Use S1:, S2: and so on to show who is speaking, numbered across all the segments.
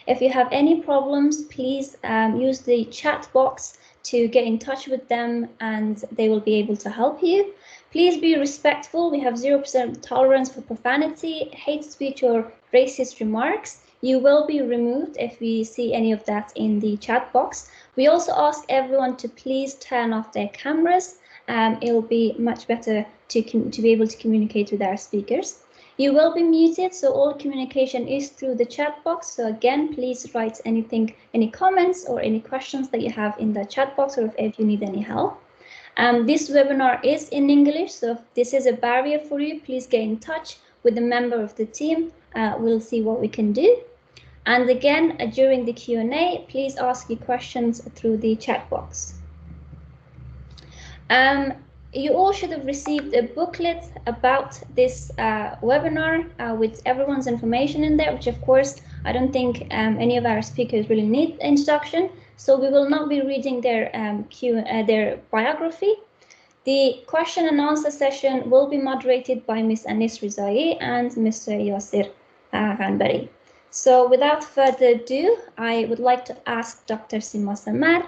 S1: If you have any problems, please use the chat box to get in touch with them and they will be able to help you. Please be respectful. We have 0% tolerance for profanity, hate speech or racist remarks. You will be removed if we see any of that in the chat box. We also ask everyone to please turn off their cameras. It will be much better to be able to communicate with our speakers. You will be muted, so all communication is through the chat box. So again, please write anything, any comments or any questions that you have in the chat box, or if you need any help. This webinar is in English, so if this is a barrier for you, please get in touch with a member of the team. We'll see what we can do. And again, during the Q&A, please ask your questions through the chat box. You all should have received a booklet about this webinar with everyone's information in there, which of course, I don't think any of our speakers really need introduction. So we will not be reading their biography. The question and answer session will be moderated by Ms. Anis Rizai and Mr. Yasir Ghanbari. So without further ado, I would like to ask Dr. Sima Samar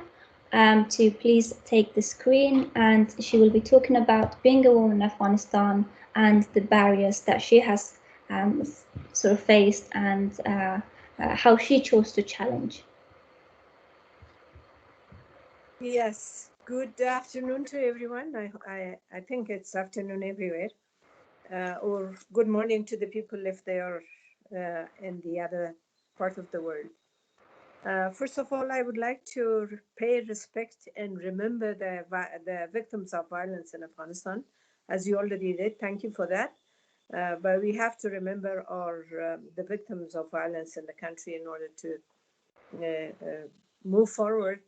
S1: to please take the screen, and she will be talking about being a woman in Afghanistan and the barriers that she has sort of faced and how she chose to challenge.
S2: Yes, good afternoon to everyone. I think it's afternoon everywhere, or good morning to the people if they are in the other part of the world. First of all, I would like to pay respect and remember the victims of violence in Afghanistan. As you already did, thank you for that. But we have to remember the victims of violence in the country in order to move forward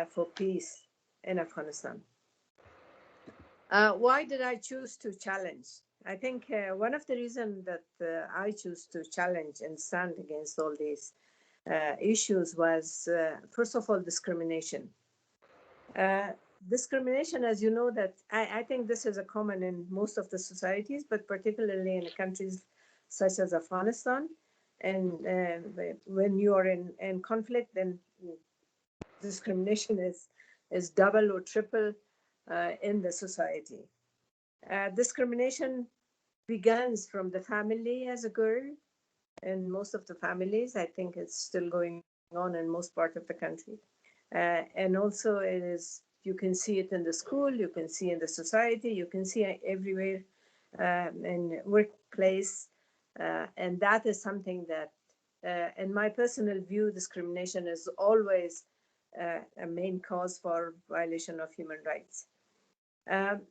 S2: for peace in Afghanistan. Why did I choose to challenge? I think one of the reasons that I choose to challenge and stand against all these issues was, first of all, discrimination. Discrimination, as you know, that I think this is a common in most of the societies, but particularly in countries such as Afghanistan. And when you are in conflict, then discrimination is double or triple in the society. Discrimination begins from the family as a girl. In most of the families, I think it's still going on in most part of the country. And also you can see it in the school, you can see in the society, you can see it everywhere in workplace. And that is something that, in my personal view, discrimination is always a main cause for violation of human rights.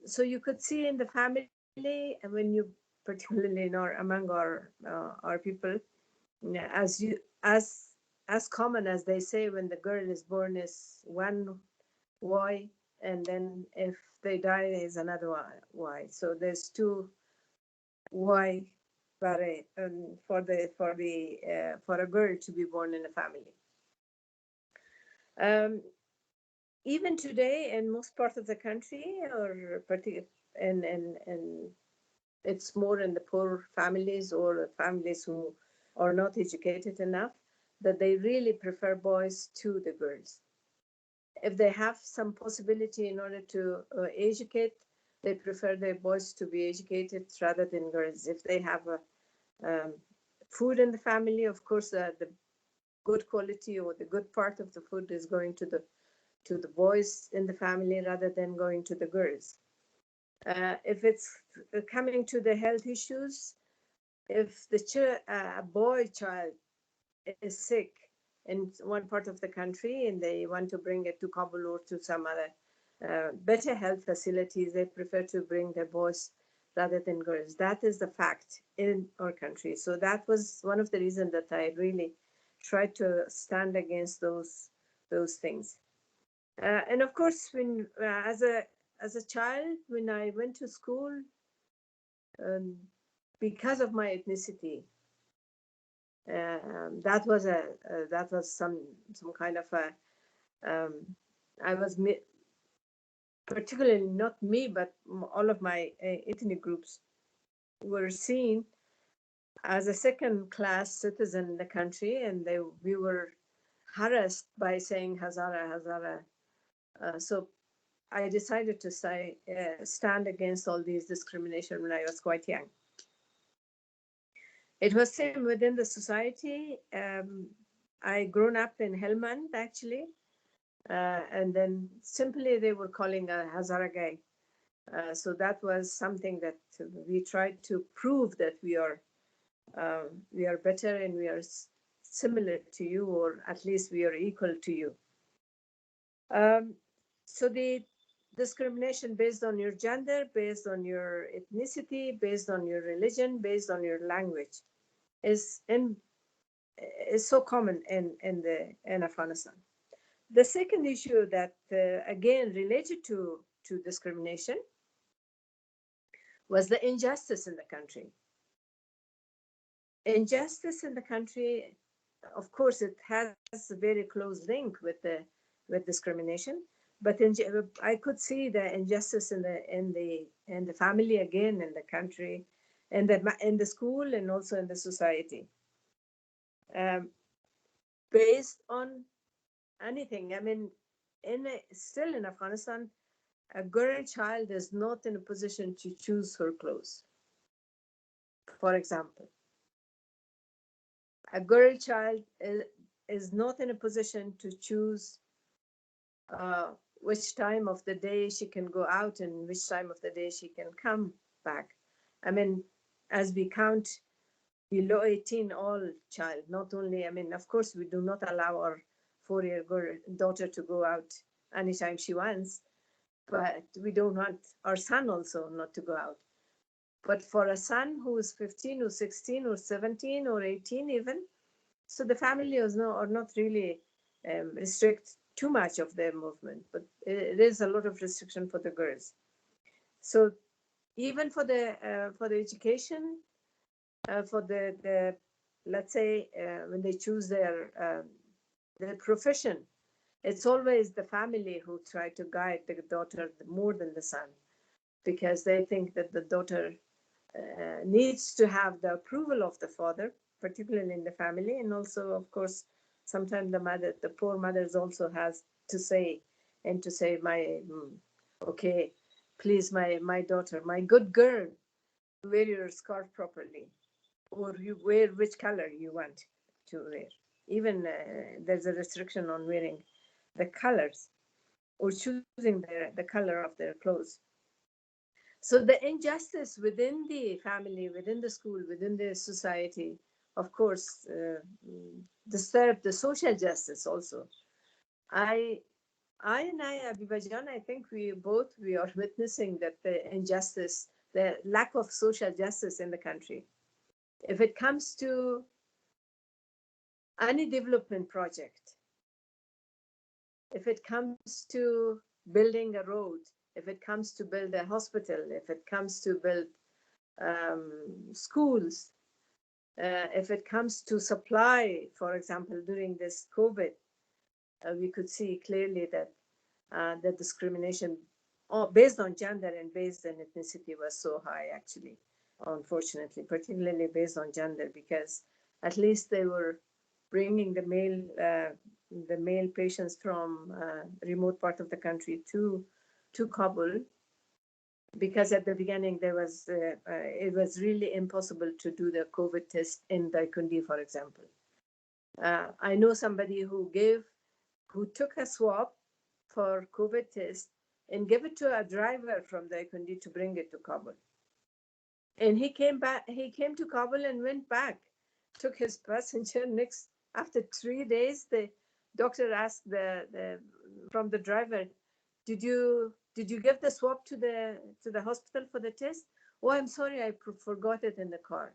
S2: So you could see in the family, and when you particularly among our people, as common as they say, when the girl is born is one Y, and then if they die is another Y. So there's two Y for a girl to be born in a family. Even today, in most parts of the country, or and it's more in the poor families or families who are not educated enough, that they really prefer boys to the girls. If they have some possibility in order to educate, they prefer their boys to be educated rather than girls. If they have food in the family, of course, the good quality or the good part of the food is going to the boys in the family rather than going to the girls. If it's coming to the health issues, if a boy child is sick in one part of the country and they want to bring it to Kabul or to some other better health facilities, they prefer to bring their boys rather than girls. That is the fact in our country. So that was one of the reasons that I really tried to stand against those things. And of course, when as a child, when I went to school, because of my ethnicity, that was some kind of a I was particularly, not me, but all of my ethnic groups were seen as a second-class citizen in the country, and we were harassed by saying Hazara, Hazara. So I decided to stand against all these discrimination when I was quite young. It was same within the society. I grown up in Helmand, actually, and then simply they were calling a Hazara guy. So that was something that we tried to prove that we are better and we are similar to you, or at least we are equal to you. So the discrimination based on your gender, based on your ethnicity, based on your religion, based on your language is so common in Afghanistan. The second issue that again related to discrimination was the injustice in the country. Injustice in the country, of course, it has a very close link with discrimination. But I could see the injustice in the family, again, in the country, in the school, and also in the society, based on anything. I mean, still in Afghanistan, a girl child is not in a position to choose her clothes. For example, a girl child is not in a position to choose which time of the day she can go out and which time of the day she can come back. I mean, as we count below 18 all child, not only, I mean, of course, we do not allow our 4-year daughter to go out anytime she wants, but we don't want our son also not to go out. But for a son who is 15 or 16 or 17 or 18 even, so the family are not really restrict too much of their movement, but it is a lot of restriction for the girls. So even for the education, for the let's say when they choose their profession, it's always the family who try to guide the daughter more than the son, because they think that the daughter needs to have the approval of the father, particularly in the family, and also, of course, sometimes the poor mothers also has to say, and to say, okay, please, my daughter, my good girl, wear your scarf properly, or you wear which color you want to wear. Even there's a restriction on wearing the colors or choosing the color of their clothes. So the injustice within the family, within the school, within the society, of course, disturb the social justice also. Habiba, I think we are witnessing that the injustice, the lack of social justice in the country. If it comes to any development project, if it comes to building a road, if it comes to build a hospital, if it comes to build schools, if it comes to supply, for example, during this COVID, we could see clearly that the discrimination based on gender and based on ethnicity was so high, actually, unfortunately, particularly based on gender, because at least they were bringing the male patients from remote part of the country to Kabul, because at the beginning there was it was really impossible to do the COVID test in Daikundi, for example. I know somebody who took a swab for COVID test and gave it to a driver from Daikundi to bring it to Kabul. And he came to Kabul and went back, took his passenger. After 3 days, the doctor asked from the driver, did you give the swab to the hospital for the test? Oh, I'm sorry, I forgot it in the car.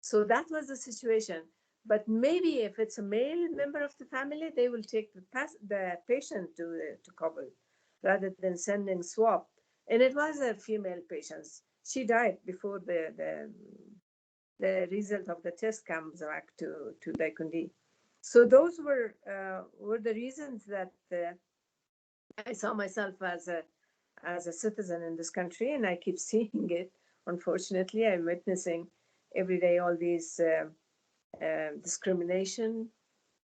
S2: So that was the situation. But maybe if it's a male member of the family, they will take the patient to Kabul rather than sending swab. And it was a female patient. She died before the result of the test comes back to Daikundi. So those were the reasons that I saw myself as a citizen in this country, and I keep seeing it. Unfortunately, I'm witnessing every day all these discrimination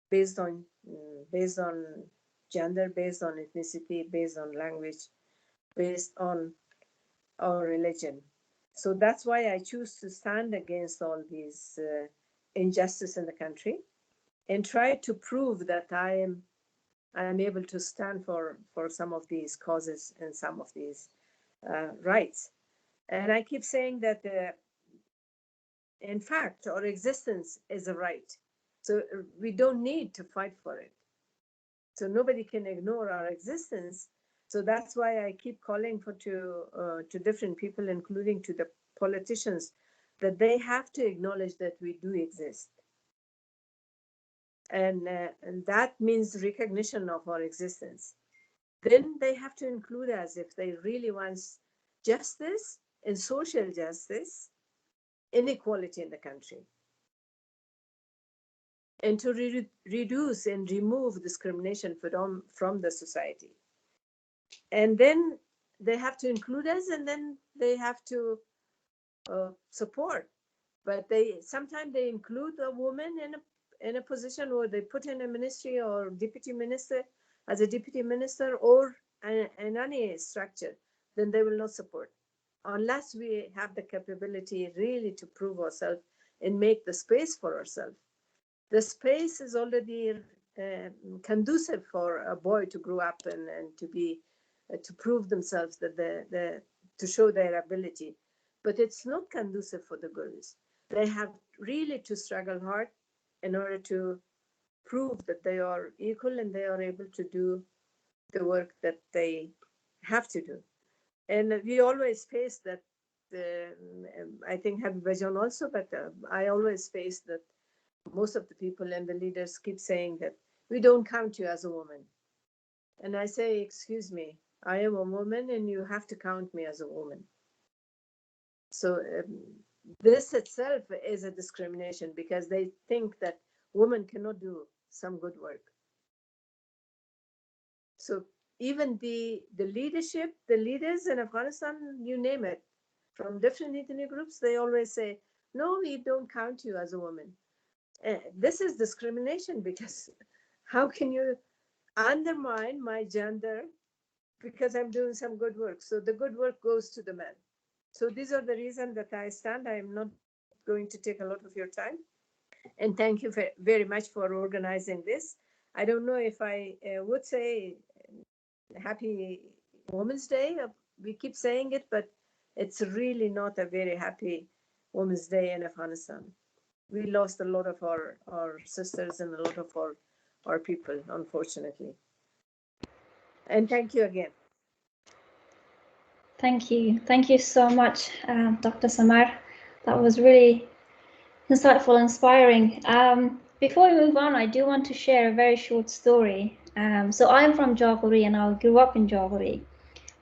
S2: based on gender, based on ethnicity, based on language, based on our religion. So that's why I choose to stand against all these injustice in the country and try to prove that I am able to stand for some of these causes and some of these rights. And I keep saying that, in fact, our existence is a right. So we don't need to fight for it. So nobody can ignore our existence. So that's why I keep calling to different people, including to the politicians, that they have to acknowledge that we do exist. And that means recognition of our existence. Then they have to include us if they really want justice and social justice, inequality in the country, and to reduce and remove discrimination from the society. And then they have to include us, and then they have to support. But sometimes they include a woman in a position, or they put in a ministry or deputy minister as a deputy minister, or in any structure, then they will not support unless we have the capability really to prove ourselves and make the space for ourselves. The space is already conducive for a boy to grow up and to be to prove themselves, that to show their ability, but it's not conducive for the girls. They have really to struggle hard in order to prove that they are equal and they are able to do the work that they have to do. And we always face that. I think Habiba John also, but I always face that most of the people and the leaders keep saying that we don't count you as a woman. And I say, excuse me, I am a woman and you have to count me as a woman. So this itself is a discrimination, because they think that women cannot do some good work. So even the leadership, the leaders in Afghanistan, you name it, from different ethnic groups, they always say, no, we don't count you as a woman. This is discrimination, because how can you undermine my gender because I'm doing some good work? So the good work goes to the men. So these are the reasons that I stand. I am not going to take a lot of your time. And thank you very much for organizing this. I don't know if I would say Happy Women's Day. We keep saying it, but it's really not a very happy Women's Day in Afghanistan. We lost a lot of our sisters and a lot of our people, unfortunately. And thank you again.
S1: Thank you. Thank you so much, Dr. Samar. That was really insightful, inspiring. Before we move on, I do want to share a very short story. So I'm from Jawghari and I grew up in Jawghari.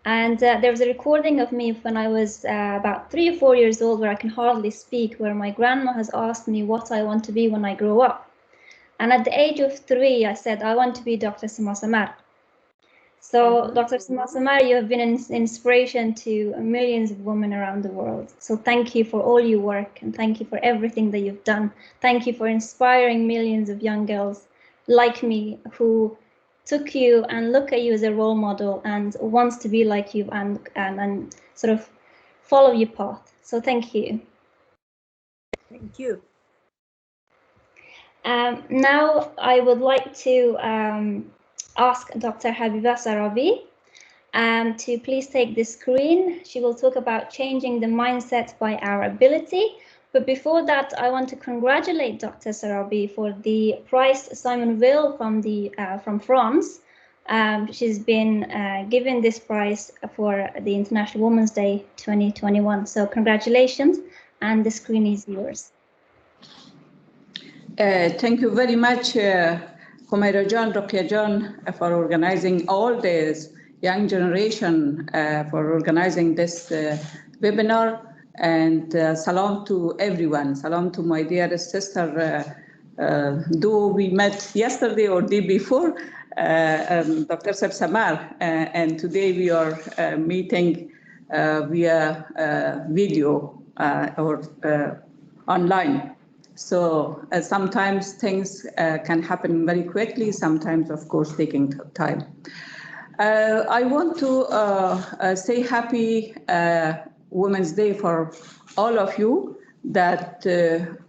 S1: And there was a recording of me when I was about 3 or 4 years old, where I can hardly speak, where my grandma has asked me what I want to be when I grow up. And at the age of 3, I said, I want to be Dr. Sima Samar. So, Dr. Sima Samar, you have been an inspiration to millions of women around the world. So thank you for all your work, and thank you for everything that you've done. Thank you for inspiring millions of young girls like me who took you and look at you as a role model and wants to be like you and sort of follow your path. So thank you.
S2: Thank you.
S1: Now I would like to ask Dr. Habiba Sarabi to please take the screen. She will talk about changing the mindset by our ability. But before that, I want to congratulate Dr. Sarabi for the prize Simon Weil from France. She's been given this prize for the International Women's Day 2021. So congratulations, and the screen is yours.
S3: Thank you very much, Humaira John, Rokia John, for organizing all this young generation, for organizing this webinar. And salam to everyone. Salam to my dearest sister, though we met yesterday or day before, Dr. Sib Samar, and today we are meeting via video or online. So sometimes things can happen very quickly, sometimes, of course, taking time. I want to say happy Women's Day for all of you, that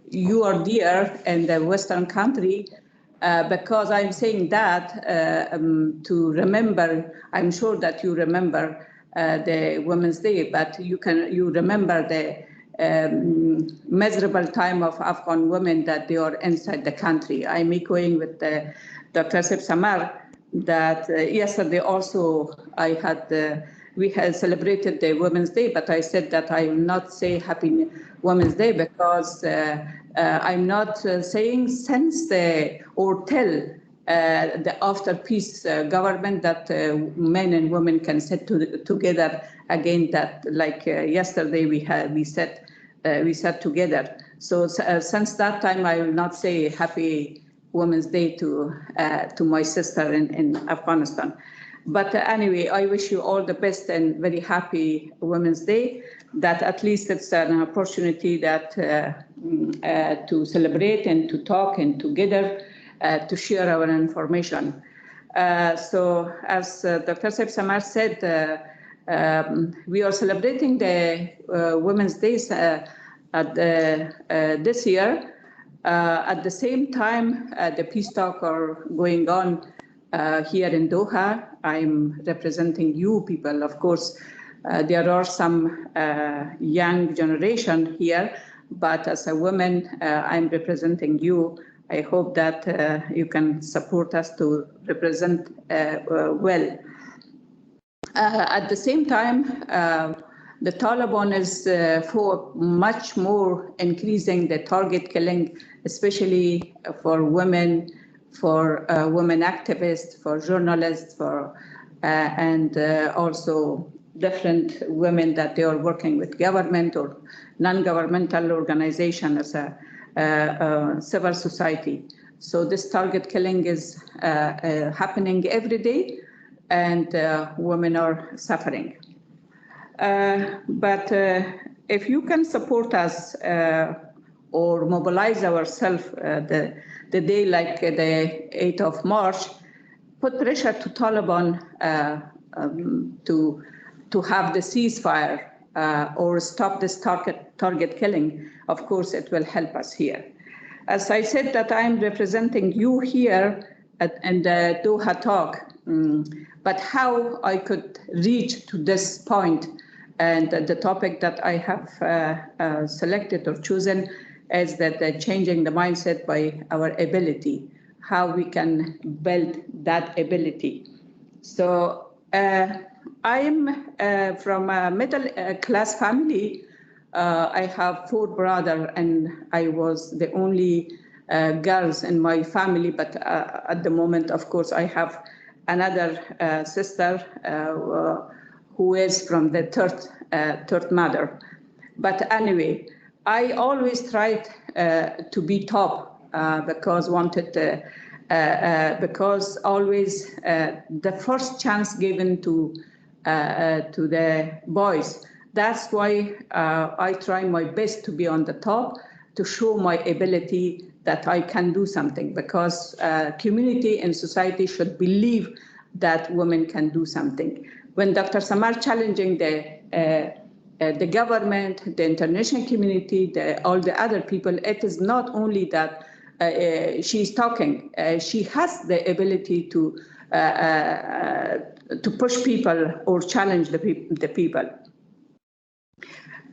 S3: you are dear in the Western country, because I'm saying that to remember. I'm sure that you remember the Women's Day, but you remember the miserable time of Afghan women that they are inside the country. I'm echoing with Dr. Sima Samar that yesterday also we had celebrated the Women's Day, but I said that I will not say Happy Women's Day because I'm not saying since or till the after peace government that men and women can sit together again. That like yesterday we sat together. So since that time I will not say Happy Women's Day to my sister in Afghanistan. But anyway, I wish you all the best and very happy Women's Day. That at least it's an opportunity that to celebrate and to talk and together to share our information. So as Dr. Sima Samar said, we are celebrating the Women's Days this year. At the same time, the peace talks are going on here in Doha. I'm representing you people. Of course, there are some young generation here, but as a woman, I'm representing you. I hope that you can support us to represent well. At the same time, the Taliban is for much more increasing the target killing, especially for women, for women activists, for journalists, and also different women that they are working with government or non-governmental organization as a civil society. So this target killing is happening every day, and women are suffering. But if you can support us or mobilize ourselves the day like the 8th of March, put pressure to Taliban to have the ceasefire or stop this target killing. Of course, it will help us here. As I said that I'm representing you here in the Doha talk, but how I could reach to this point, and the topic that I have selected or chosen is that changing the mindset by our ability, how we can build that ability. So I'm from a middle class family. I have 4 brothers, and I was the only girls in my family. But at the moment, of course, I have another sister who is from the third mother. But anyway, I always tried to be top because because always the first chance given to the boys. That's why I try my best to be on the top, to show my ability that I can do something, because community and society should believe that women can do something. When Dr. Samar challenging the government, the international community, all the other people, it is not only that she's talking. She has the ability to push people or challenge the people.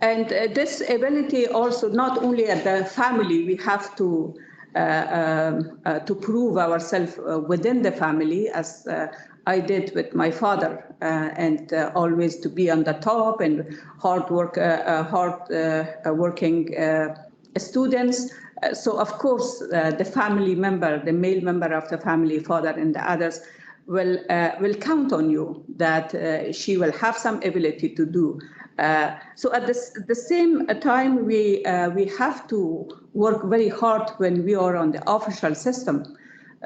S3: And this ability also not only at the family, we have to prove ourselves within the family, as I did with my father, and always to be on the top and hard working students. So of course, the family member, the male member of the family, father and the others, will count on you that she will have some ability to do. So at the same time, we have to work very hard when we are on the official system.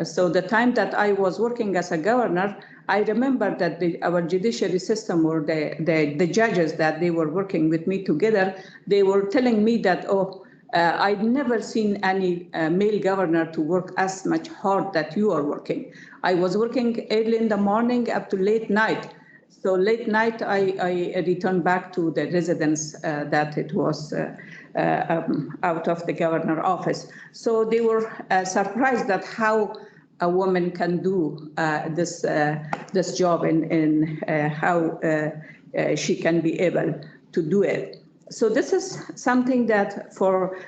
S3: So the time that I was working as a governor, I remember that our judiciary system, or the judges that they were working with me together, they were telling me that, oh, I've never seen any male governor to work as much hard that you are working. I was working early in the morning up to late night. So late night, I returned back to the residence that it was out of the governor office. So they were surprised at how a woman can do this job and how she can be able to do it. So this is something that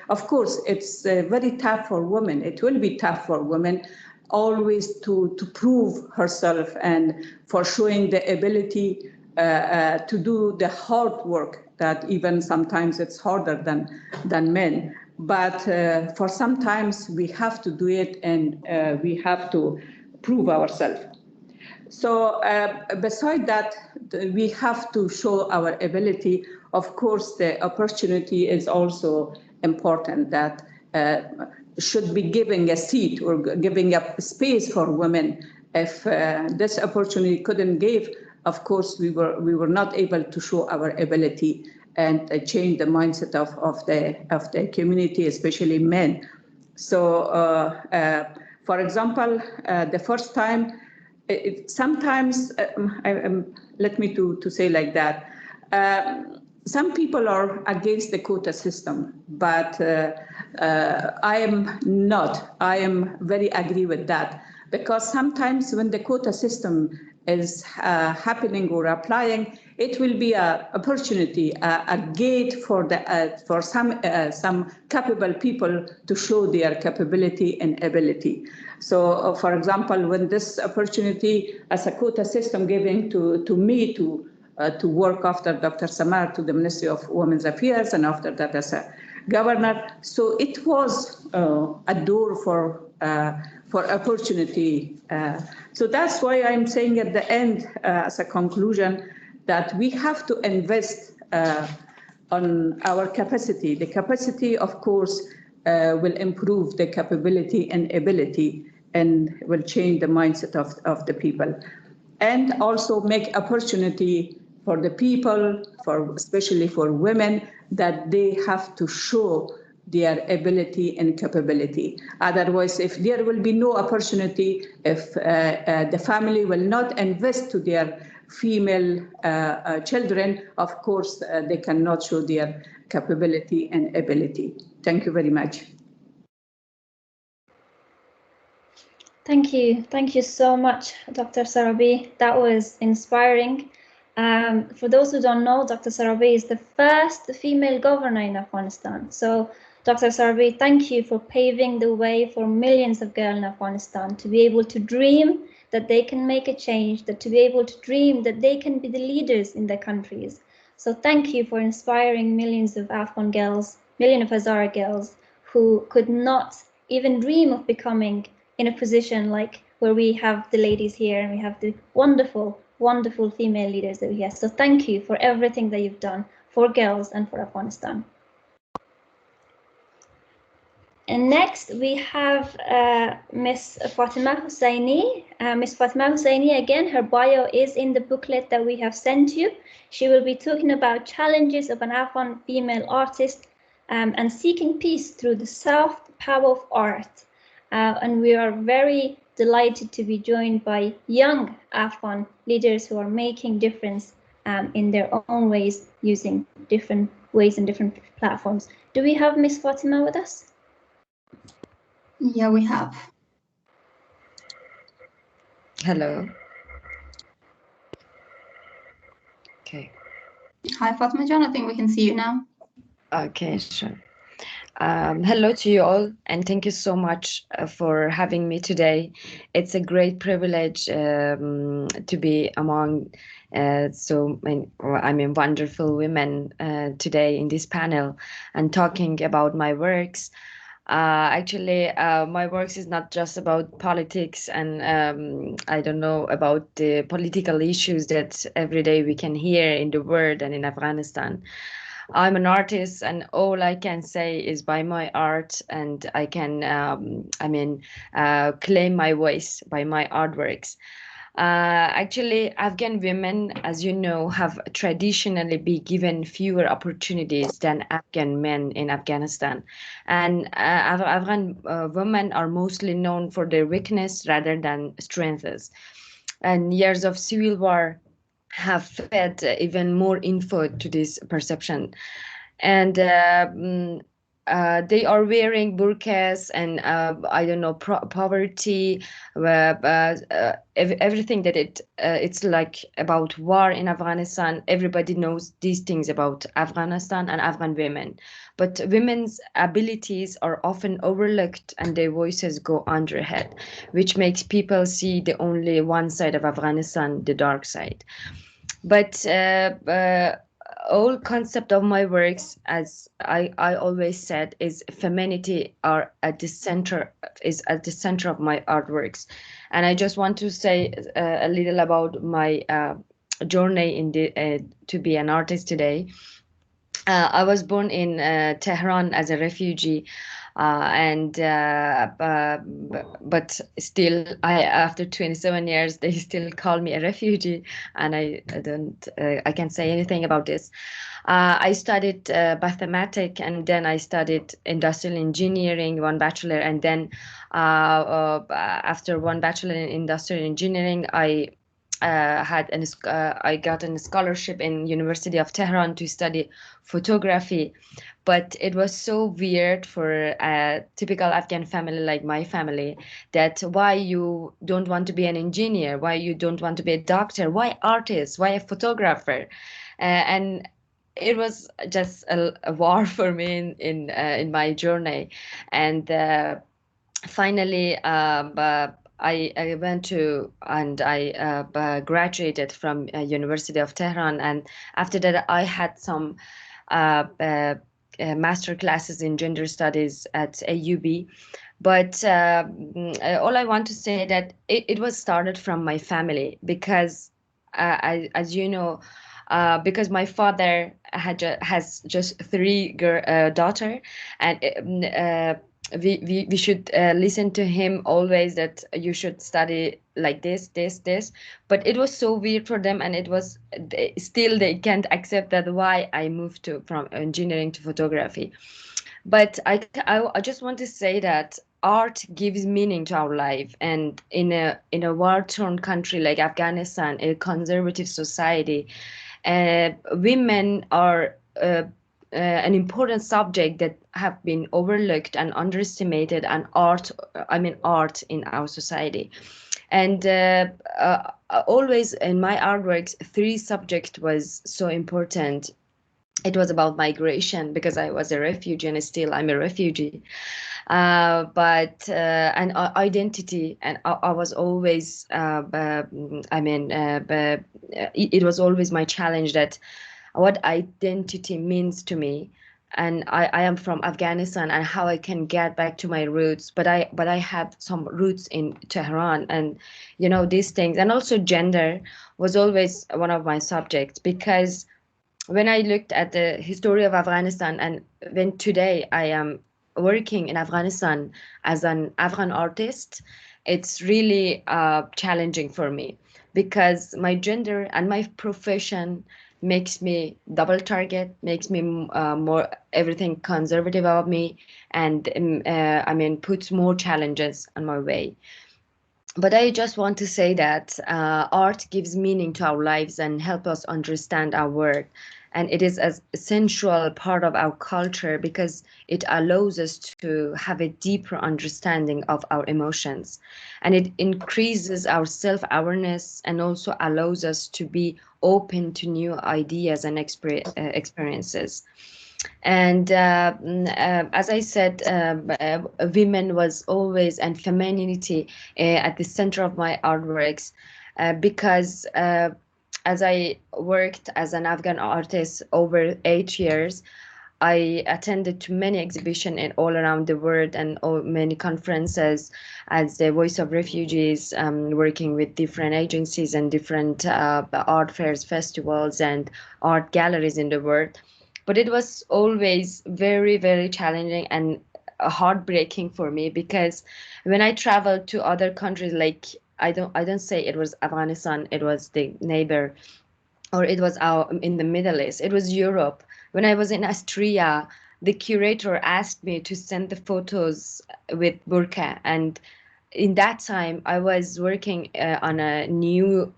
S3: of course, it's very tough for women. It will be tough for women always to prove herself and for showing the ability to do the hard work that even sometimes it's harder than men. But for sometimes we have to do it and we have to prove ourselves. So beside that, we have to show our ability. Of course, the opportunity is also important that should be giving a seat or giving a space for women. If this opportunity couldn't give, of course, we were not able to show our ability and change the mindset of the community, especially men. So, for example, the first time, sometimes, let me to say like that, some people are against the quota system, but I am not. I am very agree with that, because sometimes when the quota system is happening or applying, it will be an opportunity, a gate for some capable people to show their capability and ability. So, for example, when this opportunity as a quota system given to me to work after Dr. Samar to the Ministry of Women's Affairs and after that as a governor, so it was a door for opportunity. So that's why I'm saying at the end, as a conclusion, that we have to invest on our capacity. The capacity, of course, will improve the capability and ability and will change the mindset of the people. And also make opportunity for the people, especially for women, that they have to show their ability and capability. Otherwise, if there will be no opportunity, if the family will not invest to their female children, of course, they cannot show their capability and ability. Thank you very much.
S1: Thank you so much, Dr. Sarabi. That was inspiring. For those who don't know, Dr. Sarabi is the first female governor in Afghanistan. So, Dr. Sarabi, thank you for paving the way for millions of girls in Afghanistan to be able to dream that they can make a change, that to be able to dream that they can be the leaders in their countries. So thank you for inspiring millions of Afghan girls, millions of Hazara girls who could not even dream of becoming in a position like where we have the ladies here and we have the wonderful, wonderful female leaders that we have. So thank you for everything that you've done for girls and for Afghanistan. And next we have Miss Fatimah Hossaini. Miss Fatimah Hossaini, again, her bio is in the booklet that we have sent you. She will be talking about challenges of an Afghan female artist and seeking peace through the soft power of art. And we are very delighted to be joined by young Afghan leaders who are making difference in their own ways, using different ways and different platforms. Do we have Miss Fatima with us?
S4: Yeah, we have.
S5: Hello. Okay.
S4: Hi, Fatima John. I think we can see you now.
S5: Okay, sure. Hello to you all, and thank you so much for having me today. It's a great privilege to be among wonderful women today in this panel and talking about my works. Actually, my works is not just about politics and I don't know about the political issues that every day we can hear in the world and in Afghanistan. I'm an artist, and all I can say is by my art, and I can, claim my voice by my artworks. Actually, Afghan women, as you know, have traditionally been given fewer opportunities than Afghan men in Afghanistan. And Afghan women are mostly known for their weakness rather than strengths. And years of civil war have fed even more info to this perception. And they are wearing burqas and I don't know poverty, everything that it's like about war in Afghanistan. Everybody knows these things about Afghanistan and Afghan women, but women's abilities are often overlooked and their voices go underhead, which makes people see the only one side of Afghanistan, the dark side. But whole concept of my works, as I always said, is femininity are at the center, is at the center of my artworks. And I just want to say a little about my journey in the to be an artist today. I was born in Tehran as a refugee, but still, after 27 years, they still call me a refugee, and I can't say anything about this. I studied mathematics, and then I studied industrial engineering, one bachelor, and then after one bachelor in industrial engineering, I got a scholarship in University of Tehran to study photography, but it was so weird for a typical Afghan family like my family, that why you don't want to be an engineer, why you don't want to be a doctor, why artist, why a photographer, and it was just a war for me in my journey, and finally I went to and I graduated from University of Tehran, and after that I had some master classes in gender studies at AUB. But all I want to say that it was started from my family, because as you know, because my father has just three daughter, and we should listen to him always that you should study like this, but it was so weird for them, and it was still they can't accept that why I moved to from engineering to photography. But I just want to say that art gives meaning to our life, and in a war-torn country like Afghanistan, a conservative society, women are an important subject that have been overlooked and underestimated, and art in our society. And always in my artworks, three subject was so important. It was about migration, because I was a refugee and still I'm a refugee, but and identity, and I was always it was always my challenge that what identity means to me, and I am from Afghanistan, and how I can get back to my roots, but I have some roots in Tehran, and these things. And also gender was always one of my subjects, because when I looked at the history of Afghanistan, and when today I am working in Afghanistan as an Afghan artist, it's really challenging for me, because my gender and my profession makes me double target, makes me more everything conservative about me, and puts more challenges on my way. But I just want to say that art gives meaning to our lives and help us understand our work. And it is an essential part of our culture, because it allows us to have a deeper understanding of our emotions. And it increases our self-awareness, and also allows us to be open to new ideas and experiences. And as I said, women was always, and femininity at the center of my artworks, because as I worked as an Afghan artist over 8 years, I attended to many exhibitions in all around the world, and many conferences as the Voice of Refugees, working with different agencies and different art fairs, festivals, and art galleries in the world. But it was always very, very challenging and heartbreaking for me, because when I traveled to other countries like I don't say it was Afghanistan, it was the neighbor, or it was in the Middle East, it was Europe. When I was in Austria, the curator asked me to send the photos with burqa, and in that time I was working on a new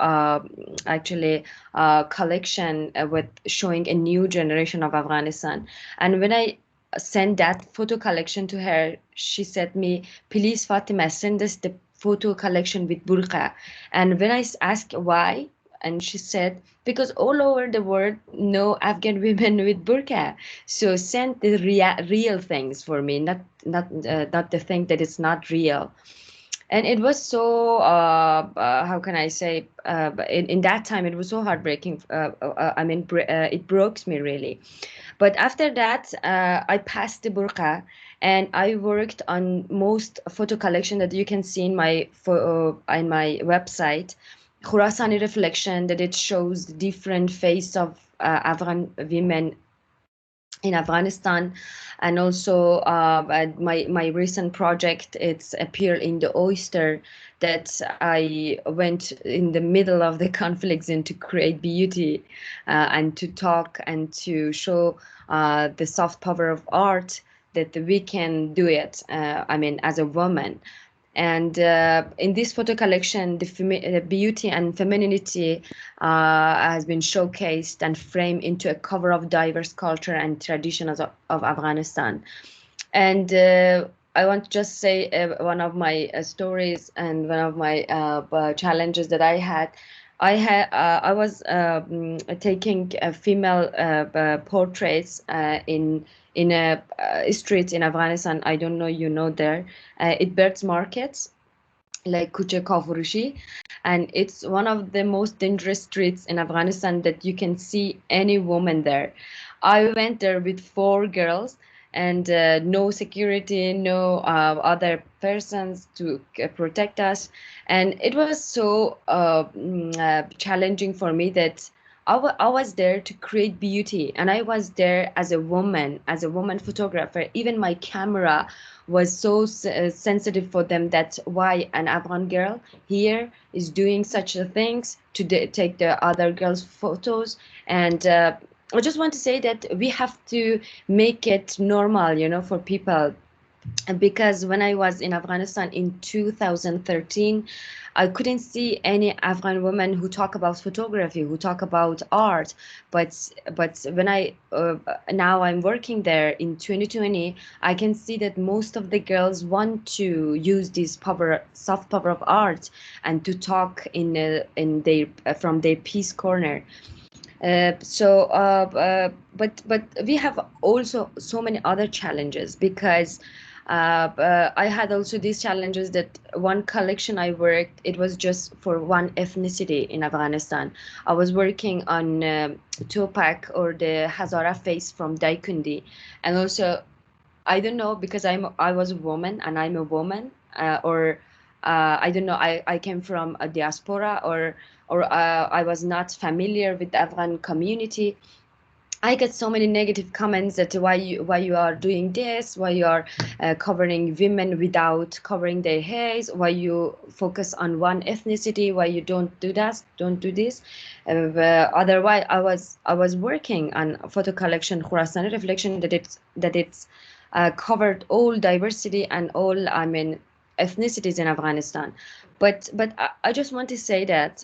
S5: collection with showing a new generation of Afghanistan. And when I sent that photo collection to her, she said me, please Fatima, send us the photo collection with burqa. And when I asked why, and she said, because all over the world no Afghan women with burqa, so send the real things for me, not the thing that is not real. And it was so how can I say, in that time it was so heartbreaking. It broke me really. But after that, I passed the burqa, and I worked on most photo collection that you can see in my website, Khurasani Reflection, that it shows different face of Afghan women in Afghanistan. And also my recent project, it's appear in the Oyster, that I went in the middle of the conflicts and to create beauty and to talk and to show the soft power of art, that we can do it, as a woman. And in this photo collection, the beauty and femininity has been showcased and framed into a cover of diverse culture and traditions of Afghanistan. And I want to just say one of my stories and one of my challenges that I had. I was taking female portraits in a street in Afghanistan. I don't know, you know, there it birds markets like Kuche Kafurushi, and it's one of the most dangerous streets in Afghanistan that you can see any woman there. I went there with 4 girls, and no security, no other persons to protect us. And it was so challenging for me that I was there to create beauty, and I was there as a woman photographer. Even my camera was so sensitive for them, that why an Afghan girl here is doing such things to take the other girls' photos. And I just want to say that we have to make it normal, for people. Because when I was in Afghanistan in 2013, I couldn't see any Afghan women who talk about photography, who talk about art. But when now I'm working there in 2020, I can see that most of the girls want to use this soft power of art, and to talk in their from their peace corner. But we have also so many other challenges, because I had also these challenges that one collection I worked, it was just for one ethnicity in Afghanistan. I was working on Topak, or the Hazara face from Daikundi. And also, I don't know, because I was a woman and I'm a woman, or I don't know, I came from a diaspora, or I was not familiar with the Afghan community. I get so many negative comments that why you are doing this, why you are covering women without covering their hairs, why you focus on one ethnicity, why you don't do this. Otherwise, I was working on photo collection Khurasani Reflection, that it's covered all diversity and all ethnicities in Afghanistan. But I just want to say that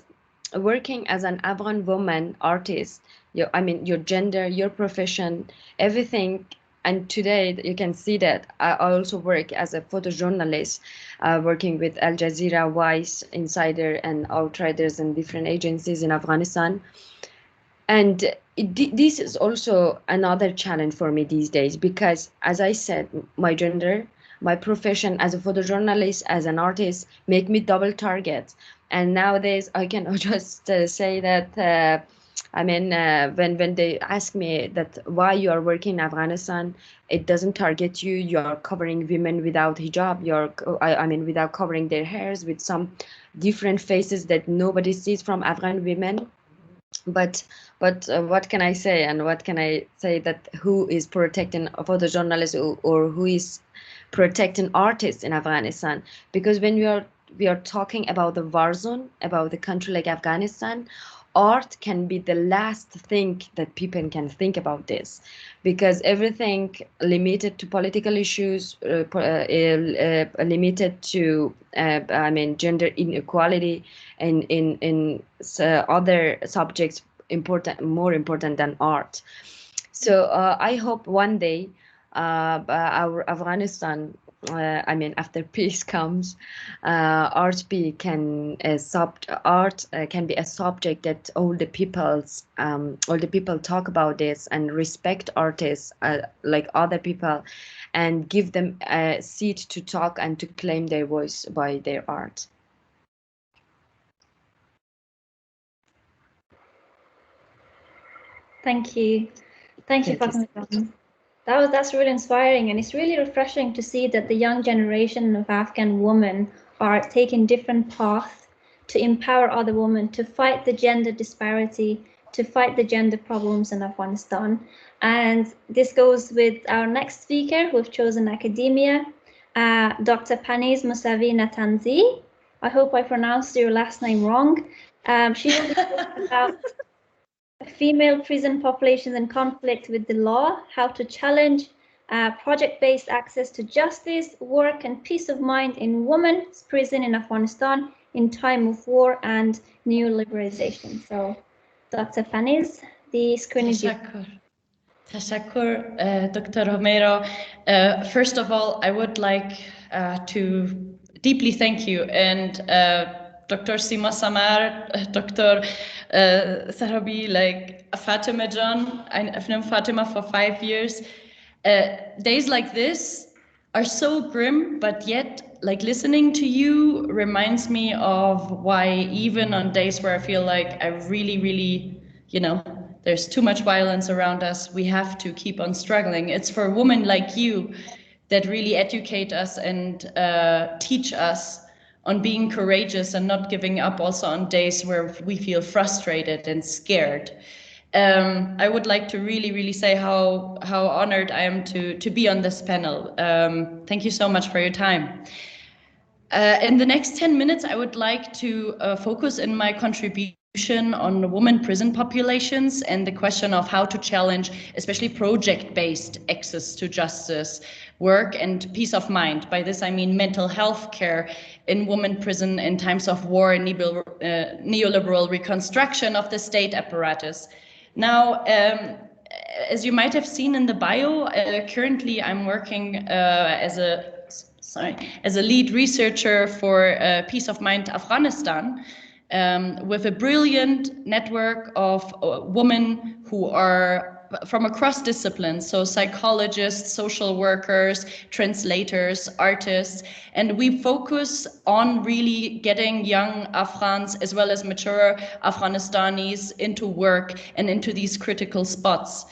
S5: working as an Afghan woman artist, your gender, your profession, everything. And today you can see that I also work as a photojournalist, working with Al Jazeera, Vice, Insider, and Outriders, and different agencies in Afghanistan. And this is also another challenge for me these days, because, as I said, my gender, my profession as a photojournalist, as an artist, make me double target. And nowadays I can just say that when they ask me that why you are working in Afghanistan, it doesn't target you. You are covering women without hijab. Without covering their hairs, with some different faces that nobody sees from Afghan women. But what can I say? And what can I say, that who is protecting photojournalists, or who is protecting artists in Afghanistan? Because when we are talking about the war zone, about the country like Afghanistan, art can be the last thing that people can think about this, because everything limited to political issues, limited to I mean gender inequality, and in other subjects more important than art. So I hope one day our Afghanistan, I mean, after peace comes, art can be a subject that all the people talk about this and respect artists like other people, and give them a seat to talk and to claim their voice by their art.
S1: Thank you. Thank you,
S5: Thank you.
S1: Fatima. That's really inspiring, and it's really refreshing to see that the young generation of Afghan women are taking different paths to empower other women, to fight the gender disparity, to fight the gender problems in Afghanistan. And this goes with our next speaker. We've chosen academia, Dr. Paniz Musawi Natanzi. I hope I pronounced your last name wrong. She will be talking about female prison populations in conflict with the law, how to challenge project-based access to justice, work and peace of mind in women's prison in Afghanistan in time of war and new liberalization. So, Dr. Paniz, the screen is yours.
S6: Tashakkur, Dr. Romero. First of all, I would like to deeply thank you, and Dr. Sima Samar, Dr. Sarabi, like Fatima John. I've known Fatima for 5 years. Days like this are so grim, but yet, like, listening to you reminds me of why even on days where I feel like I really, there's too much violence around us, we have to keep on struggling. It's for women like you that really educate us and teach us on being courageous and not giving up, also on days where we feel frustrated and scared. I would like to really say how honored I am to be on this panel. Thank you so much for your time. In the next 10 minutes, I would like to focus in my contribution on women prison populations and the question of how to challenge, especially project-based access to justice, work and peace of mind. By this, I mean mental health care in women prison in times of war and neoliberal reconstruction of the state apparatus. Now, as you might have seen in the bio, currently I'm working as a lead researcher for Peace of Mind Afghanistan, with a brilliant network of women who are from across disciplines, so psychologists, social workers, translators, artists, and we focus on really getting young Afghans as well as mature Afghanistanis into work and into these critical spots.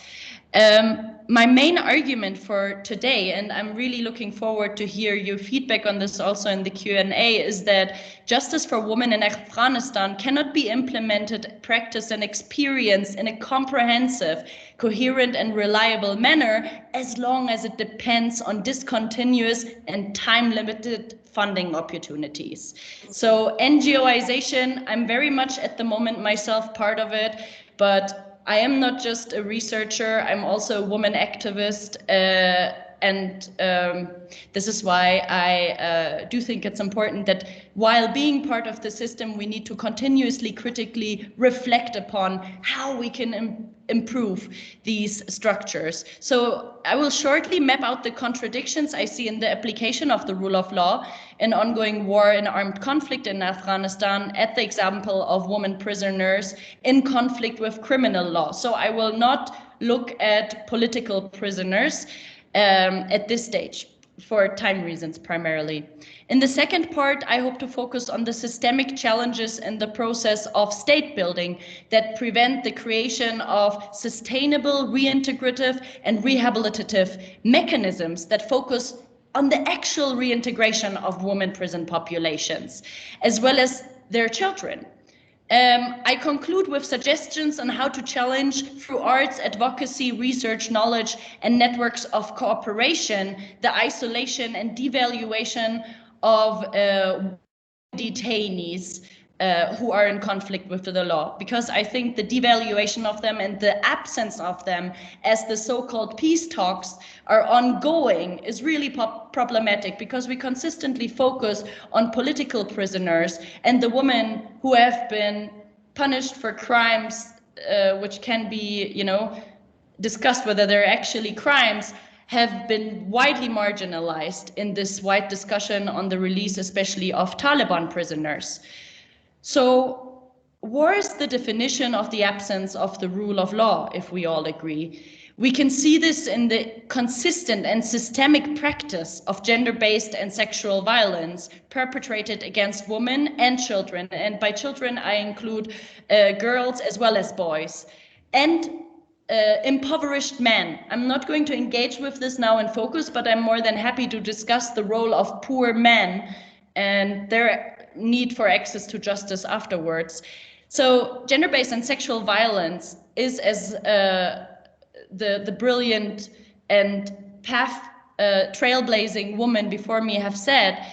S6: My main argument for today, and I'm really looking forward to hear your feedback on this also in the Q&A, is that justice for women in Afghanistan cannot be implemented, practiced, and experienced in a comprehensive, coherent, and reliable manner as long as it depends on discontinuous and time-limited funding opportunities. So NGOization, I'm very much at the moment myself part of it, but I am not just a researcher, I'm also a woman activist, and this is why I do think it's important that while being part of the system, we need to continuously critically reflect upon how we can improve these structures. So I will shortly map out the contradictions I see in the application of the rule of law in ongoing war and armed conflict in Afghanistan at the example of women prisoners in conflict with criminal law. So I will not look at political prisoners at this stage, for time reasons primarily. In the second part, I hope to focus on the systemic challenges in the process of state building that prevent the creation of sustainable, reintegrative, and rehabilitative mechanisms that focus on the actual reintegration of women prison populations, as well as their children. I conclude with suggestions on how to challenge, through arts, advocacy, research, knowledge, and networks of cooperation, the isolation and devaluation of detainees who are in conflict with the law, because I think the devaluation of them and the absence of them as the so-called peace talks are ongoing is really problematic, because we consistently focus on political prisoners and the women who have been punished for crimes which can be, you know, discussed whether they're actually crimes, have been widely marginalized in this wide discussion on the release, especially of Taliban prisoners. So where's the definition of the absence of the rule of law, if we all agree? We can see this in the consistent and systemic practice of gender-based and sexual violence perpetrated against women and children. And by children, I include girls as well as boys. And impoverished men. I'm not going to engage with this now in focus, but I'm more than happy to discuss the role of poor men and their need for access to justice afterwards. So gender-based and sexual violence is, as the brilliant and path trailblazing woman before me have said,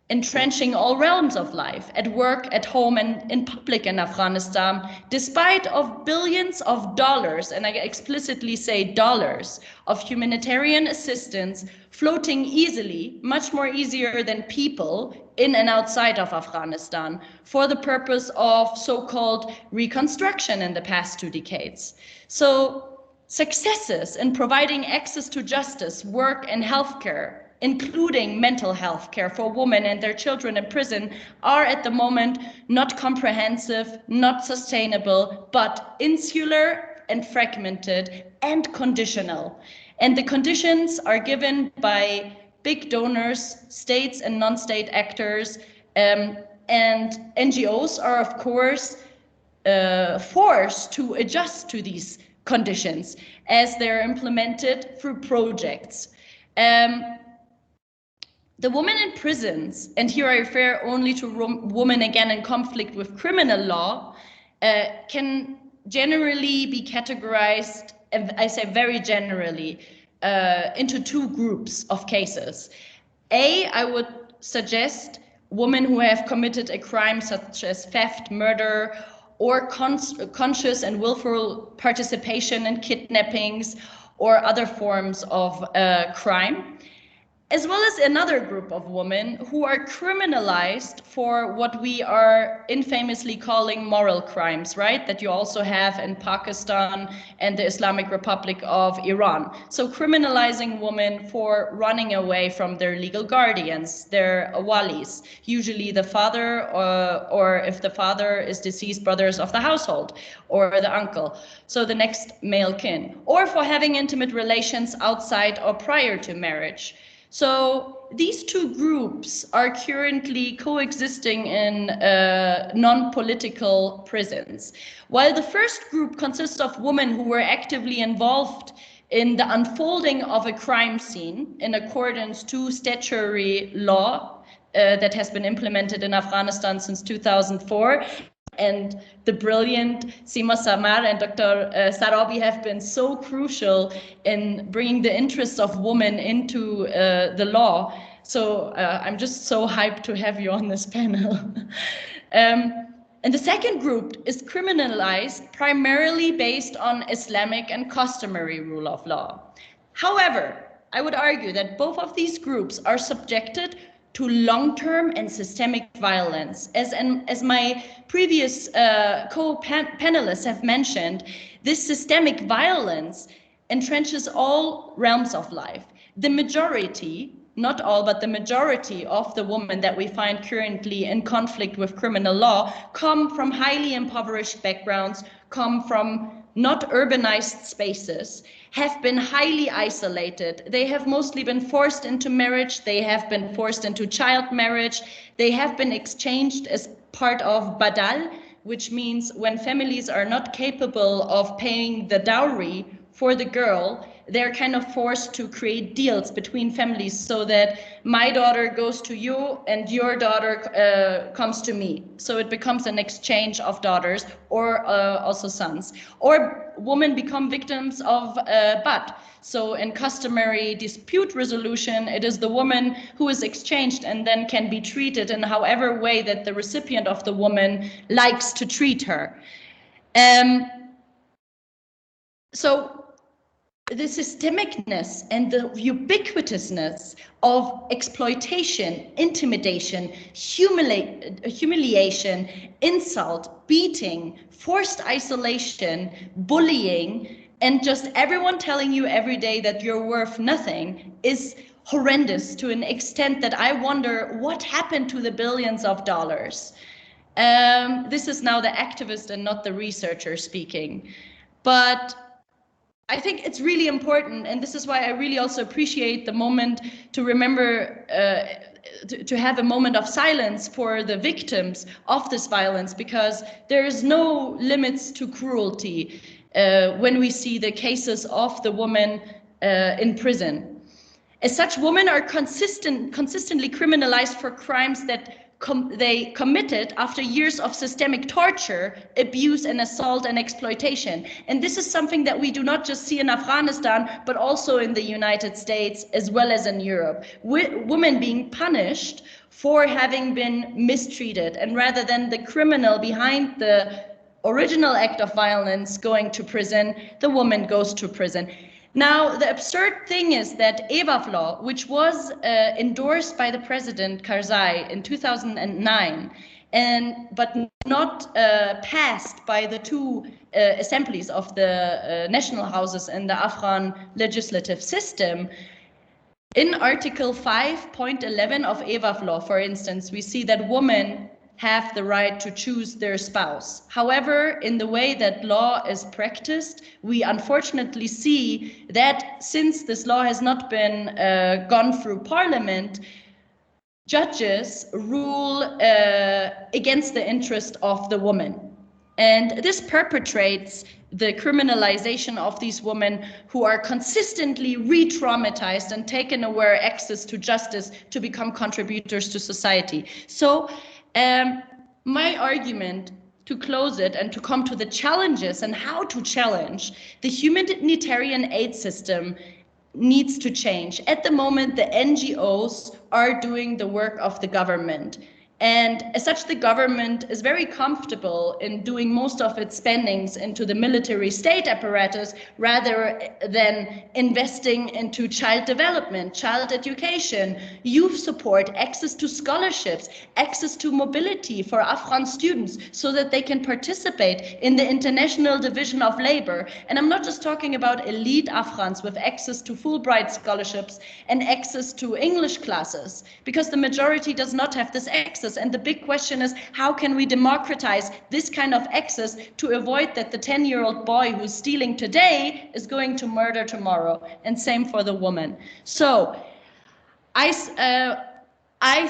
S6: entrenching all realms of life, at work, at home, and in public in Afghanistan, despite of billions of dollars, and I explicitly say dollars, of humanitarian assistance floating easily, much more easier than people, in and outside of Afghanistan, for the purpose of so-called reconstruction in the past 2 decades. So successes in providing access to justice, work, and healthcare, including mental health care for women and their children in prison, are at the moment not comprehensive, not sustainable, but insular and fragmented and conditional. And the conditions are given by big donors, states and non-state actors, and NGOs are, of course, forced to adjust to these conditions as they're implemented through projects. The women in prisons, and here I refer only to women again in conflict with criminal law, can generally be categorized, I say very generally, into 2 groups of cases. I would suggest women who have committed a crime such as theft, murder, or conscious and willful participation in kidnappings or other forms of crime, as well as another group of women who are criminalized for what we are infamously calling moral crimes, right? That you also have in Pakistan and the Islamic Republic of Iran. So criminalizing women for running away from their legal guardians, their walis, usually the father, or if the father is deceased, brothers of the household, or the uncle, so the next male kin, or for having intimate relations outside or prior to marriage. So these 2 groups are currently coexisting in non-political prisons. While the first group consists of women who were actively involved in the unfolding of a crime scene in accordance to statutory law that has been implemented in Afghanistan since 2004, and the brilliant Sima Samar and Dr. Sarabi have been so crucial in bringing the interests of women into the law. So I'm just so hyped to have you on this panel. And the second group is criminalized primarily based on Islamic and customary rule of law. However, I would argue that both of these groups are subjected to long-term and systemic violence. As my previous co-panelists have mentioned, this systemic violence entrenches all realms of life. The majority, not all, but the majority of the women that we find currently in conflict with criminal law come from highly impoverished backgrounds, come from not urbanized spaces, have been highly isolated. They have mostly been forced into marriage. They have been forced into child marriage. They have been exchanged as part of badal, which means when families are not capable of paying the dowry for the girl, they're kind of forced to create deals between families so that my daughter goes to you and your daughter comes to me. So it becomes an exchange of daughters, or also sons. Or women become victims of butt. So in customary dispute resolution, it is the woman who is exchanged and then can be treated in however way that the recipient of the woman likes to treat her. So the systemicness and the ubiquitousness of exploitation, intimidation, humiliation, insult, beating, forced isolation, bullying, and just everyone telling you every day that you're worth nothing is horrendous to an extent that I wonder what happened to the billions of dollars. This is now the activist and not the researcher speaking. But I think it's really important, and this is why I really also appreciate the moment to remember, to have a moment of silence for the victims of this violence, because there is no limits to cruelty when we see the cases of the women in prison. As such, women are consistently criminalized for crimes that they committed after years of systemic torture, abuse, and assault and exploitation. And this is something that we do not just see in Afghanistan, but also in the United States, as well as in Europe. Women being punished for having been mistreated, and rather than the criminal behind the original act of violence going to prison, the woman goes to prison. Now, the absurd thing is that EWAF law, which was endorsed by the President Karzai in 2009, but not passed by the two assemblies of the national houses in the Afghan legislative system. In Article 5.11 of EWAF law, for instance, we see that women have the right to choose their spouse. However, in the way that law is practiced, we unfortunately see that since this law has not been gone through Parliament, judges rule against the interest of the woman. And this perpetrates the criminalization of these women who are consistently re-traumatized and taken away access to justice to become contributors to society. So my argument, to close it and to come to the challenges and how to challenge the humanitarian aid system, needs to change. At the moment, the NGOs are doing the work of the government. And as such, the government is very comfortable in doing most of its spendings into the military state apparatus rather than investing into child development, child education, youth support, access to scholarships, access to mobility for Afghan students so that they can participate in the International Division of Labor. And I'm not just talking about elite Afghans with access to Fulbright scholarships and access to English classes, because the majority does not have this access. And the big question is, how can we democratize this kind of access to avoid that the 10-year-old boy who's stealing today is going to murder tomorrow? And same for the woman. So I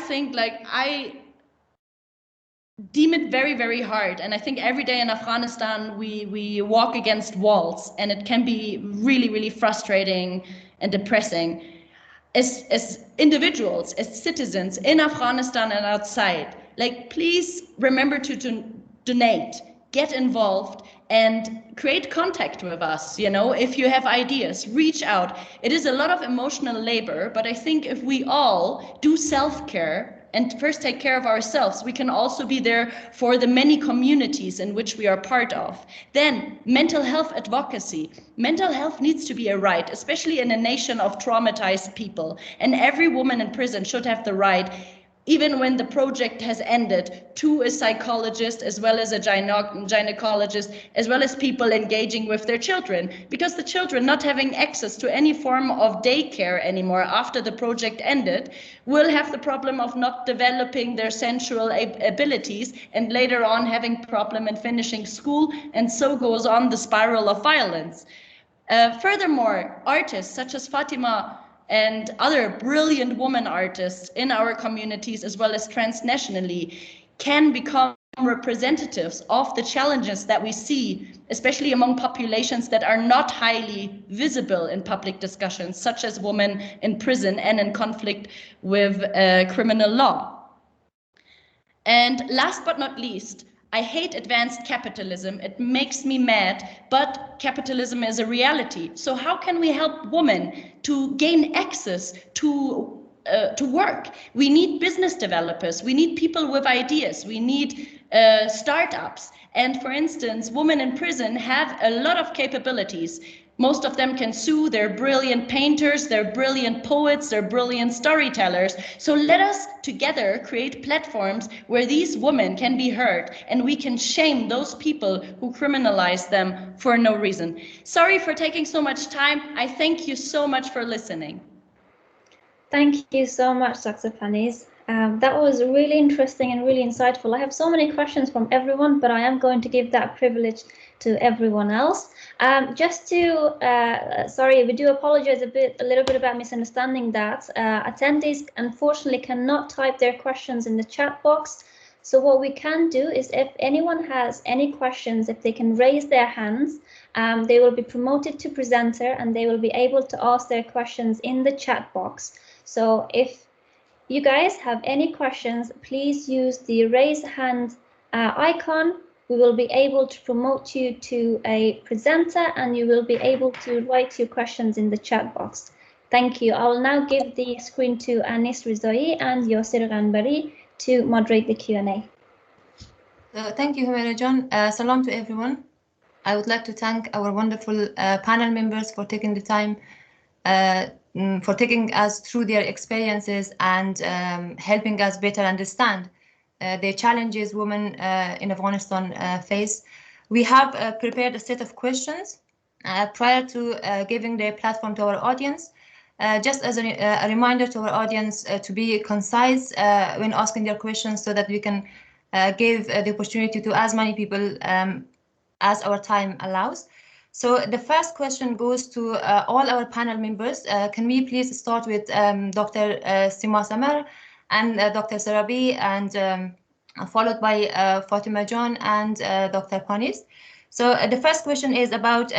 S6: think, like, I deem it very, very hard. And I think every day in Afghanistan, we walk against walls, and it can be really, really frustrating and depressing. As individuals, as citizens in Afghanistan and outside, like, please remember to donate, get involved, and create contact with us. You know, if you have ideas, reach out. It is a lot of emotional labor, but I think if we all do self-care and first take care of ourselves, we can also be there for the many communities in which we are part of. Then mental health advocacy. Mental health needs to be a right, especially in a nation of traumatized people. And every woman in prison should have the right, even when the project has ended, to a psychologist, as well as a gynecologist, as well as people engaging with their children. Because the children not having access to any form of daycare anymore after the project ended will have the problem of not developing their sensual abilities and later on having problem in finishing school, and so goes on the spiral of violence. Furthermore, artists such as Fatima and other brilliant woman artists in our communities, as well as transnationally, can become representatives of the challenges that we see, especially among populations that are not highly visible in public discussions, such as women in prison and in conflict with criminal law. And last but not least, I hate advanced capitalism. It makes me mad, but capitalism is a reality. So how can we help women to gain access to work? We need business developers. We need people with ideas. We need startups. And for instance, women in prison have a lot of capabilities. Most of them can sue, they're brilliant painters, they're brilliant poets, they're brilliant storytellers. So let us together create platforms where these women can be heard and we can shame those people who criminalize them for no reason. Sorry for taking so much time. I thank you so much for listening.
S1: Thank you so much, Dr. Paniz. That was really interesting and really insightful. I have so many questions from everyone, but I am going to give that privilege to everyone else. Just to, sorry, we do apologize a little bit about misunderstanding that. Attendees unfortunately cannot type their questions in the chat box. So what we can do is if anyone has any questions, if they can raise their hands, they will be promoted to presenter and they will be able to ask their questions in the chat box. So if you guys have any questions, please use the raise hand icon. We will be able to promote you to a presenter and you will be able to write your questions in the chat box. Thank you. I will now give the screen to Anis Rizai and Yosir Ghanbari to moderate the Q&A.
S7: Thank you, Humaira John. Salam to everyone. I would like to thank our wonderful panel members for taking the time for taking us through their experiences and helping us better understand the challenges women in Afghanistan face. We have prepared a set of questions prior to giving the platform to our audience. Just as a reminder to our audience to be concise when asking their questions so that we can give the opportunity to as many people as our time allows. So the first question goes to all our panel members. Can we please start with Dr. Sima Samar and Dr. Sarabi, and followed by Fatima John and Dr. Panis. So the first question is about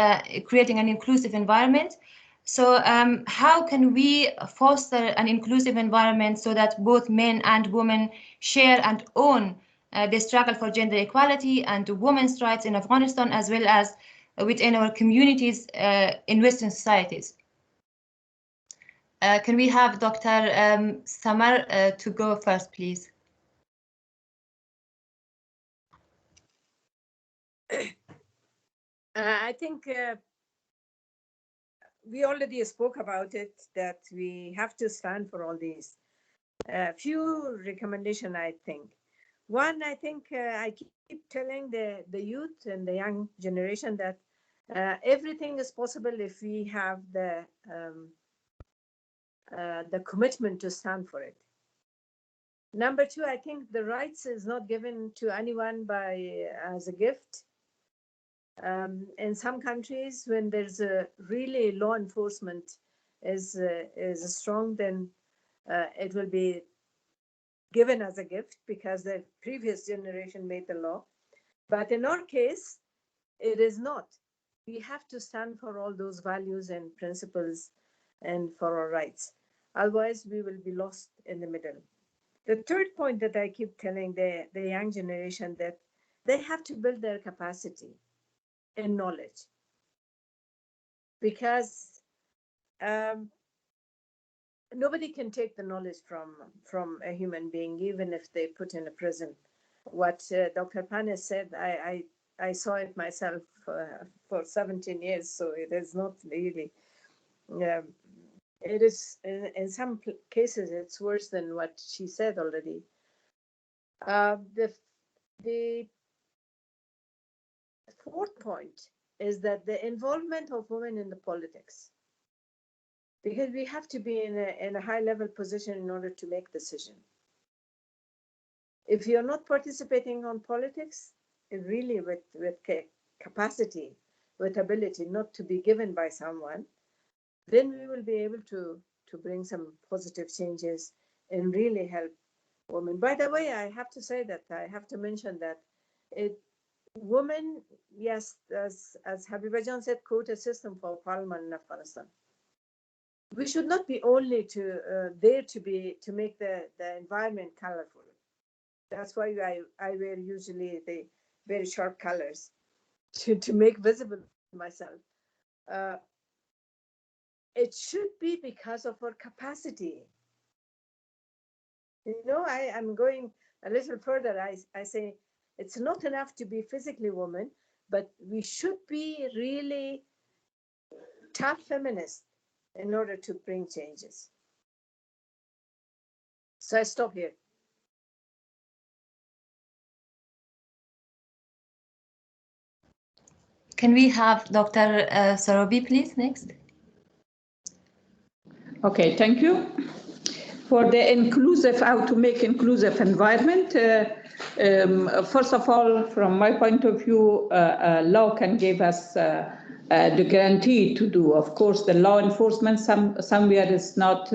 S7: creating an inclusive environment. So how can we foster an inclusive environment so that both men and women share and own the struggle for gender equality and women's rights in Afghanistan, as well as within our communities in Western societies? Can we have Dr. Samar to go first, please?
S2: I think we already spoke about it, that we have to stand for all these. Few recommendations, I think. One, I think I keep telling the youth and the young generation that everything is possible if we have the commitment to stand for it. Number two, I think the rights is not given to anyone as a gift. In some countries, when there's a really law enforcement is strong, then it will be given as a gift because the previous generation made the law. But in our case, it is not. We have to stand for all those values and principles and for our rights. Otherwise, we will be lost in the middle. The third point that I keep telling the young generation, that they have to build their capacity and knowledge, because nobody can take the knowledge from a human being, even if they put in a prison. What Dr. Panis said, I saw it myself for 17 years, so it is not really. It is in some cases it's worse than what she said already. The fourth point is that the involvement of women in the politics, because we have to be in a high level position in order to make decisions. If you're not participating on politics, really with capacity, with ability, not to be given by someone, then we will be able to bring some positive changes and really help women. By the way, I have to say that I have to mention that women, yes, as Habiba Jan said, quota system for parliament in Afghanistan. We should not be only there to make the environment colorful. That's why I wear usually the very sharp colors to make visible myself. It should be because of our capacity. You know, I am going a little further. I say it's not enough to be physically woman, but we should be really tough feminists in order to bring changes. So I stop here.
S7: Can we have Dr. Sarabi, please, next?
S3: Okay, thank you. For the inclusive, how to make inclusive environment, first of all, from my point of view, law can give us the guarantee to do. Of course, the law enforcement somewhere is not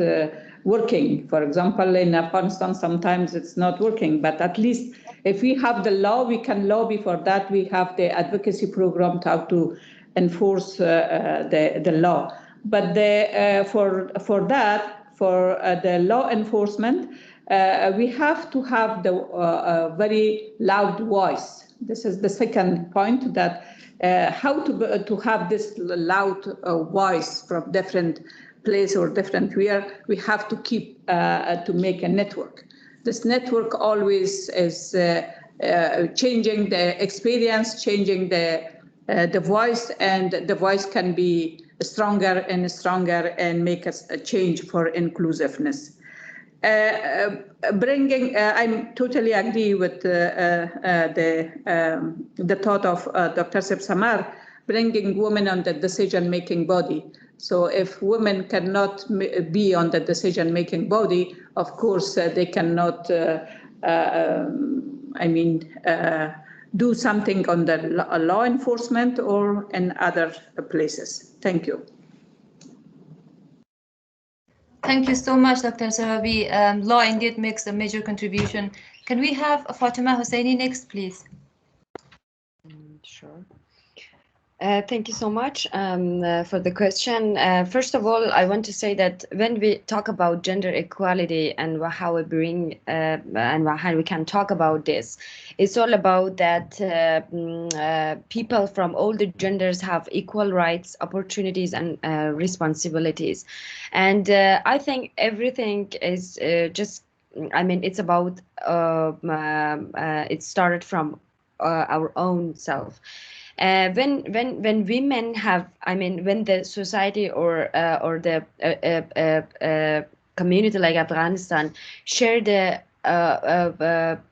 S3: working. For example, in Afghanistan, sometimes it's not working, but at least if we have the law, we can lobby for that. We have the advocacy program to how to enforce the law. But for the law enforcement, we have to have the very loud voice. This is the second point, that how to have this loud voice from different place or different where we have to keep to make a network. This network always is changing the experience, changing the voice, and the voice can be stronger and stronger and make us a change for inclusiveness. I totally agree with the thought of Dr. Sima Samar, bringing women on the decision-making body. So if women cannot be on the decision-making body, of course they cannot, do something on the law enforcement or in other places. Thank you.
S7: Thank you so much, Dr. Sarabi. Law indeed makes a major contribution. Can we have Fatima Hossaini next, please?
S5: Sure. Thank you so much for the question. First of all, I want to say that when we talk about gender equality and how we bring and how we can talk about this, it's all about that people from all the genders have equal rights, opportunities, and responsibilities. And I think everything is it's about it started from our own self. When women have, when the society or the community like Afghanistan share the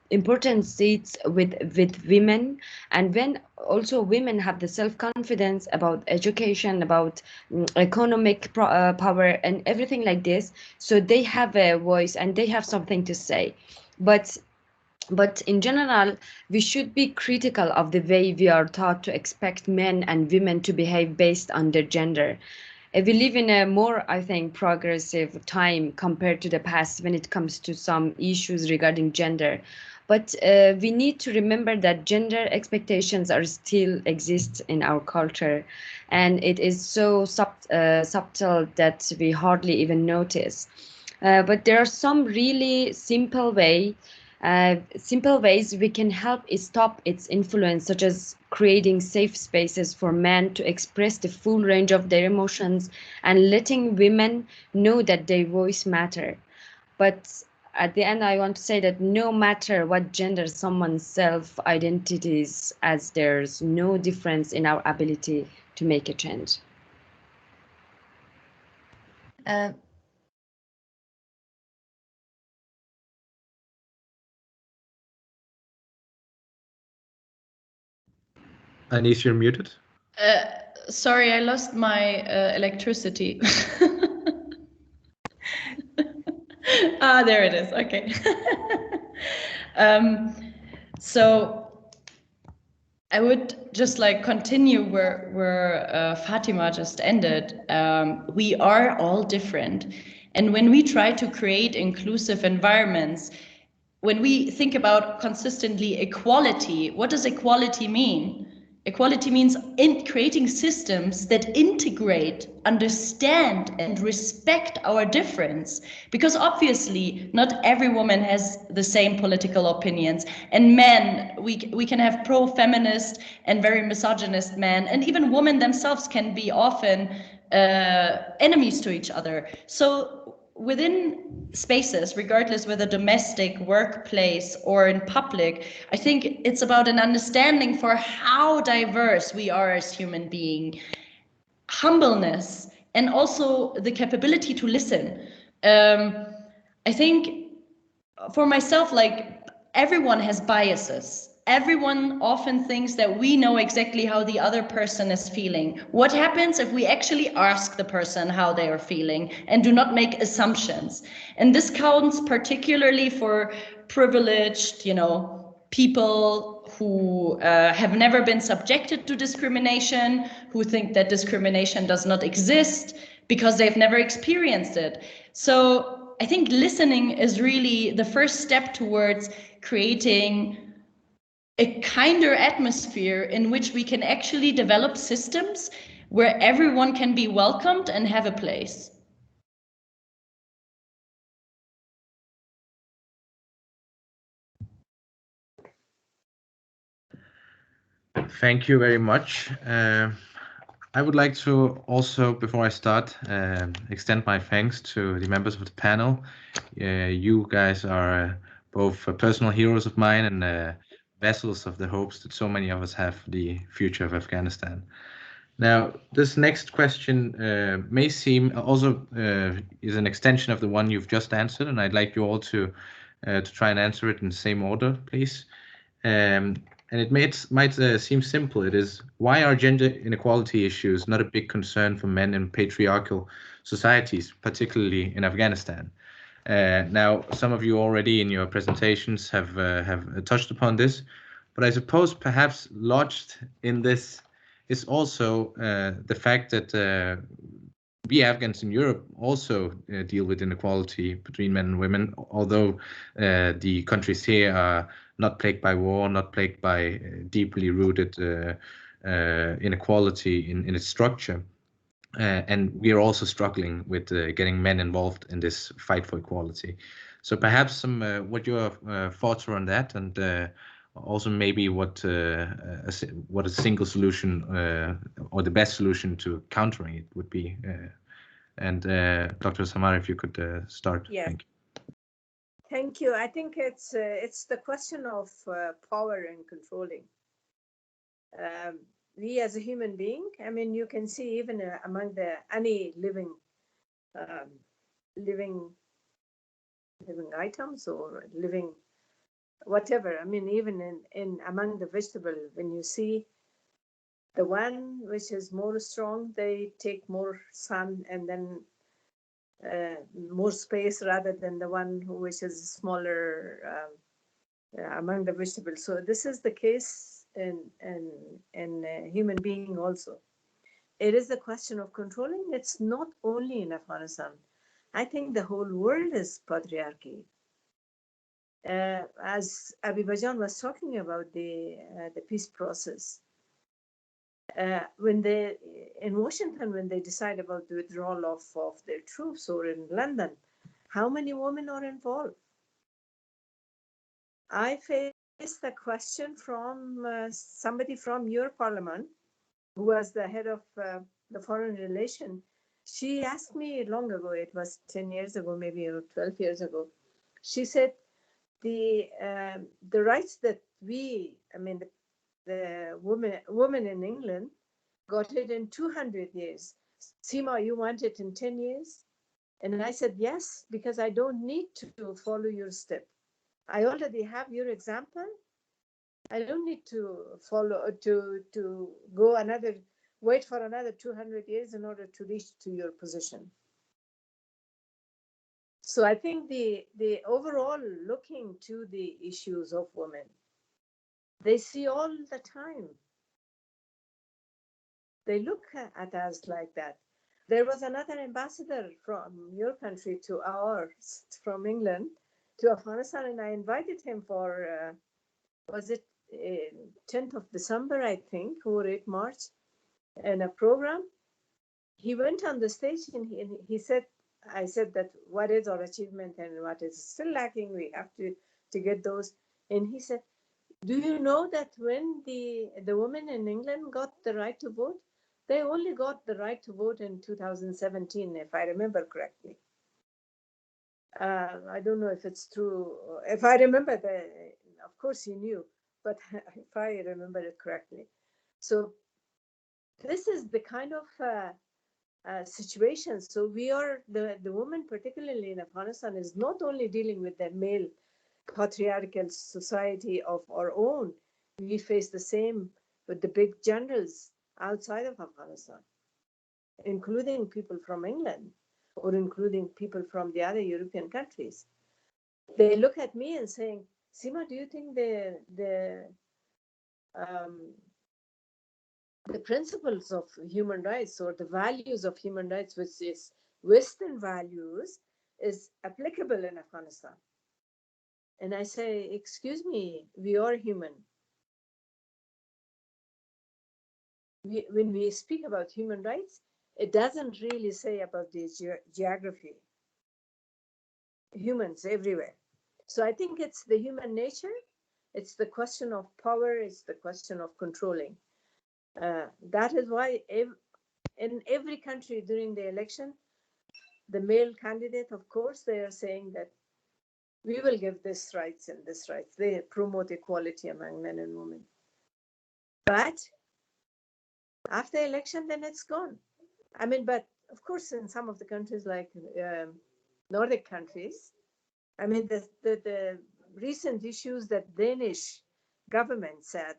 S5: important seats with women, and when also women have the self-confidence about education, about economic power and everything like this, so they have a voice and they have something to say. But in general, we should be critical of the way we are taught to expect men and women to behave based on their gender. We live in a more, I think, progressive time compared to the past when it comes to some issues regarding gender. But we need to remember that gender expectations are still exist in our culture, and it is so subtle that we hardly even notice. But there are some really simple ways we can help stop its influence, such as creating safe spaces for men to express the full range of their emotions and letting women know that their voice matters. But at the end, I want to say that no matter what gender someone's self-identity is, as there's no difference in our ability to make a change.
S8: Anis, you're muted.
S6: Sorry, I lost my electricity. There it is. Okay. So I would just continue where Fatima just ended. We are all different. And when we try to create inclusive environments, when we think about consistently equality, what does equality mean? Equality means creating systems that integrate, understand, and respect our difference. Because obviously, not every woman has the same political opinions. And men, we can have pro-feminist and very misogynist men, and even women themselves can be often enemies to each other. So within spaces, regardless whether domestic, workplace, or in public, I think it's about an understanding for how diverse we are as human beings, humbleness, and also the capability to listen. I think for myself, like, everyone has biases. Everyone often thinks that we know exactly how the other person is feeling. What happens if we actually ask the person how they are feeling and do not make assumptions? And this counts particularly for privileged, people who have never been subjected to discrimination, who think that discrimination does not exist because they've never experienced it. So I think listening is really the first step towards creating a kinder atmosphere in which we can actually develop systems where everyone can be welcomed and have a place.
S8: Thank you very much. I would like to also, before I start, extend my thanks to the members of the panel. You guys are both personal heroes of mine and vessels of the hopes that so many of us have for the future of Afghanistan. Now, this next question may seem also is an extension of the one you've just answered, and I'd like you all to try and answer it in the same order, please. And it might seem simple. It is, why are gender inequality issues not a big concern for men in patriarchal societies, particularly in Afghanistan? Now, some of you already in your presentations have touched upon this, but I suppose perhaps lodged in this is also the fact that we Afghans in Europe also deal with inequality between men and women, although the countries here are not plagued by war, not plagued by deeply rooted inequality in its structure. And we are also struggling with getting men involved in this fight for equality. So perhaps some what your thoughts are on that, and also maybe what a single solution or the best solution to countering it would be. And Dr. Samar, if you could start.
S2: Yeah.
S8: Thank you.
S2: Thank you. I think it's the question of power and controlling. We as a human being, I mean, you can see even among any living items or living whatever. I mean, even in among the vegetable, when you see the one which is more strong, they take more sun and then more space rather than the one which is smaller among the vegetables. So this is the case in human being also. It is a question of controlling. It's not only in Afghanistan. I think the whole world is patriarchy. As Habiba was talking about the peace process, when they in Washington, when they decide about the withdrawal of their troops, or in London, how many women are involved? I faced a question from somebody from your parliament, who was the head of the foreign relation. She asked me long ago, it was 10 years ago, maybe, or 12 years ago. She said, the rights that the women in England got it in 200 years. Sima, you want it in 10 years? And I said, yes, because I don't need to follow your step. I already have your example. I don't need to follow, to wait for another 200 years in order to reach to your position. So I think the overall looking to the issues of women, they see all the time. They look at us like that. There was another ambassador from your country to ours, from England, to Afghanistan, and I invited him for, was it 10th of December, I think, or 8 March, in a program. He went on the stage and he said, I said that what is our achievement and what is still lacking, we have to get those. And he said, do you know that when the women in England got the right to vote, they only got the right to vote in 2017, if I remember correctly. I don't know if it's true. If I remember, of course he knew, but if I remember it correctly. So this is the kind of situation. So we are, the woman, particularly in Afghanistan, is not only dealing with the male patriarchal society of our own. We face the same with the big generals outside of Afghanistan, including people from England or including people from the other European countries. They look at me and saying, Sima, do you think the principles of human rights or the values of human rights, which is Western values, is applicable in Afghanistan? And I say, excuse me, we are human. When we speak about human rights, it doesn't really say about the geography. Humans everywhere. So I think it's the human nature. It's the question of power. It's the question of controlling. That is why in every country during the election, the male candidate, of course, they are saying that we will give this rights and this rights. They promote equality among men and women. But after election, then it's gone. I mean, but of course, in some of the countries like Nordic countries, I mean, the recent issues that Danish government said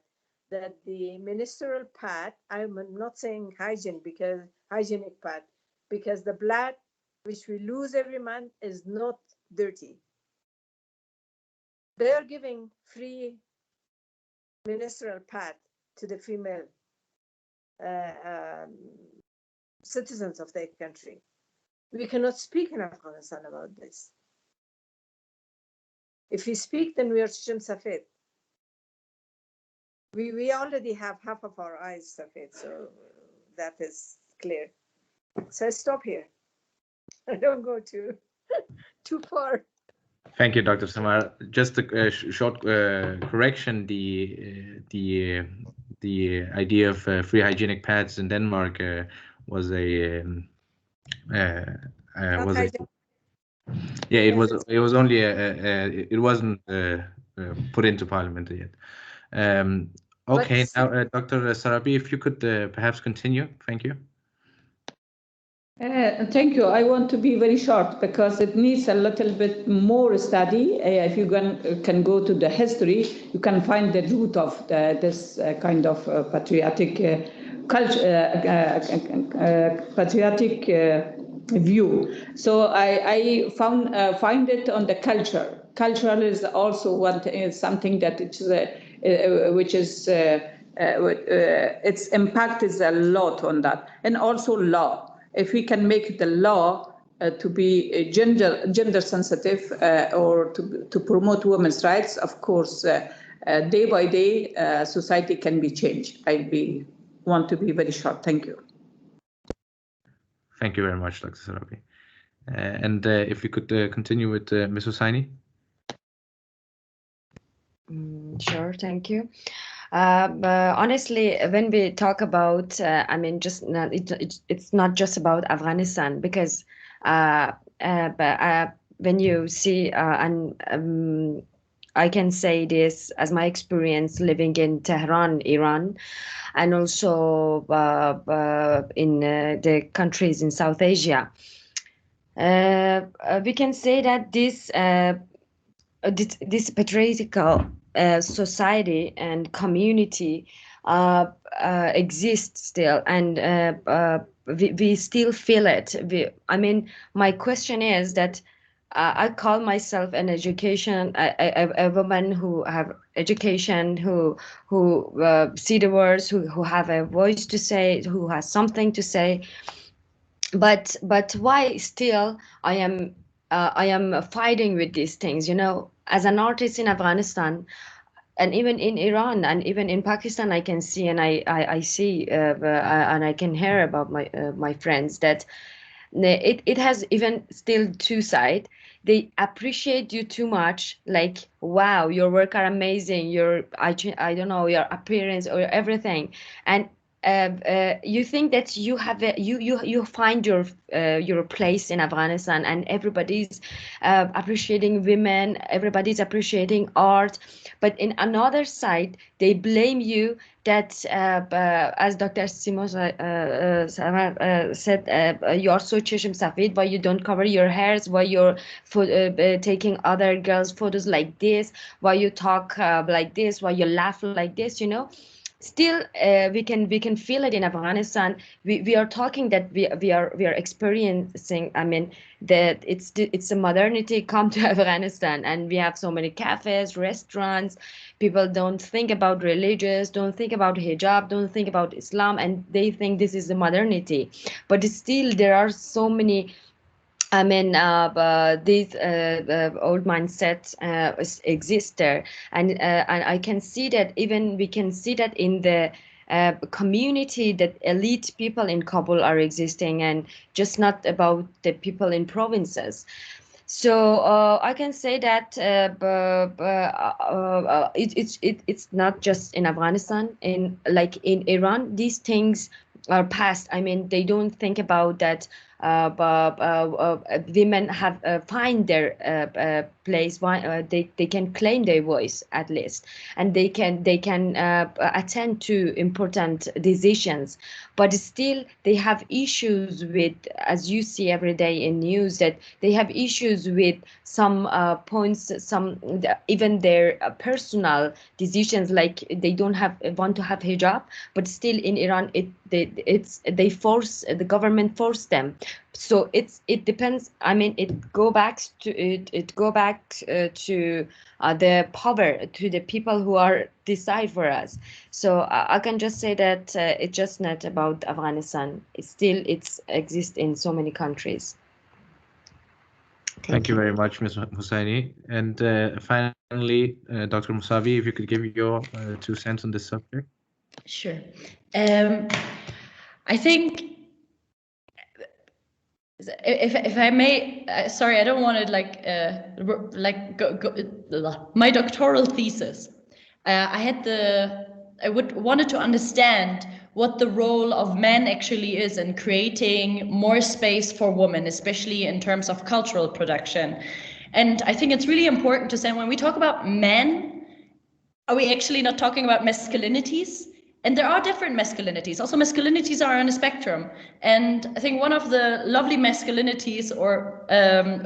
S2: that the ministerial pad, I'm not saying hygienic pad, because the blood which we lose every month is not dirty. They are giving free ministerial pad to the female citizens of their country. We cannot speak in Afghanistan about this. If we speak, then we are Shim Safed. We already have half of our eyes Safed, so that is clear. So I stop here. I don't go too far.
S8: Thank you, Dr. Samar. Just a short correction. The idea of free hygienic pads in Denmark was a it was only it wasn't put into parliament yet. Okay, now Dr. Sarabi, if you could perhaps continue. Thank you.
S3: Thank you. I want to be very short because it needs a little bit more study. If you can go to the history, you can find the root of this kind of patriotic culture, patriotic view. So I find it on the culture. Cultural is also something that which is its impact is a lot on that, and also law. If we can make the law to be gender sensitive or to promote women's rights, of course, day by day, society can be changed. I want to be very short. Thank you.
S8: Thank you very much, Dr. Sarabi. And if we could continue with Ms. Hossaini.
S5: Sure, thank you. Honestly, when we talk about, I mean, just it's not just about Afghanistan, because when you see, and I can say this as my experience living in Tehran, Iran, and also in the countries in South Asia, we can say that this patriarchal society and community exists still, and we still feel it. I mean, my question is that I call myself an education, a woman who have education, who see the words, who have a voice to say, who has something to say. But why still I am I am fighting with these things. You know, as an artist in Afghanistan, and even in Iran and even in Pakistan, I can see and I see and I can hear about my friends that it has even still two sides. They appreciate you too much, like, wow, your work are amazing, your I don't know, your appearance or everything, and you think that you have you find your place in Afghanistan, and everybody's appreciating women, everybody's appreciating art, but in another side they blame you that as Dr. Sima Samar said, you are so chishim safid, why you don't cover your hairs, why you're taking other girls' photos like this, why you talk like this, why you laugh like this, you know. Still, we can feel it in Afghanistan. We are talking that we are experiencing. I mean, that it's a modernity come to Afghanistan, and we have so many cafes, restaurants. People don't think about religious, don't think about hijab, don't think about Islam, and they think this is the modernity. But still, there are so many. I mean, these old mindsets exist there, and I can see that even we can see that in the community that elite people in Kabul are existing, and just not about the people in provinces. So I can say that it's not just in Afghanistan. In like in Iran, these things are past. I mean, they don't think about that. Women have find their place. They can claim their voice at least, and they can attend to important decisions. But still, they have issues with, as you see every day in news, that they have issues with some points, some even their personal decisions, like they don't want to have hijab, but still in Iran they force, the government force them. So it depends. I mean, it go back to the power, to the people who are decide for us. So I can just say that it's just not about Afghanistan. It's exists in so many countries.
S8: Thank you very much, Ms. Hossaini. And finally, Dr. Mosavi, if you could give your 2 cents on this subject.
S6: Sure. I think, if I may, sorry, I don't want to my doctoral thesis. I wanted to understand what the role of men actually is in creating more space for women, especially in terms of cultural production. And I think it's really important to say, when we talk about men, are we actually not talking about masculinities? And there are different masculinities. Also, masculinities are on a spectrum. And I think one of the lovely masculinities, or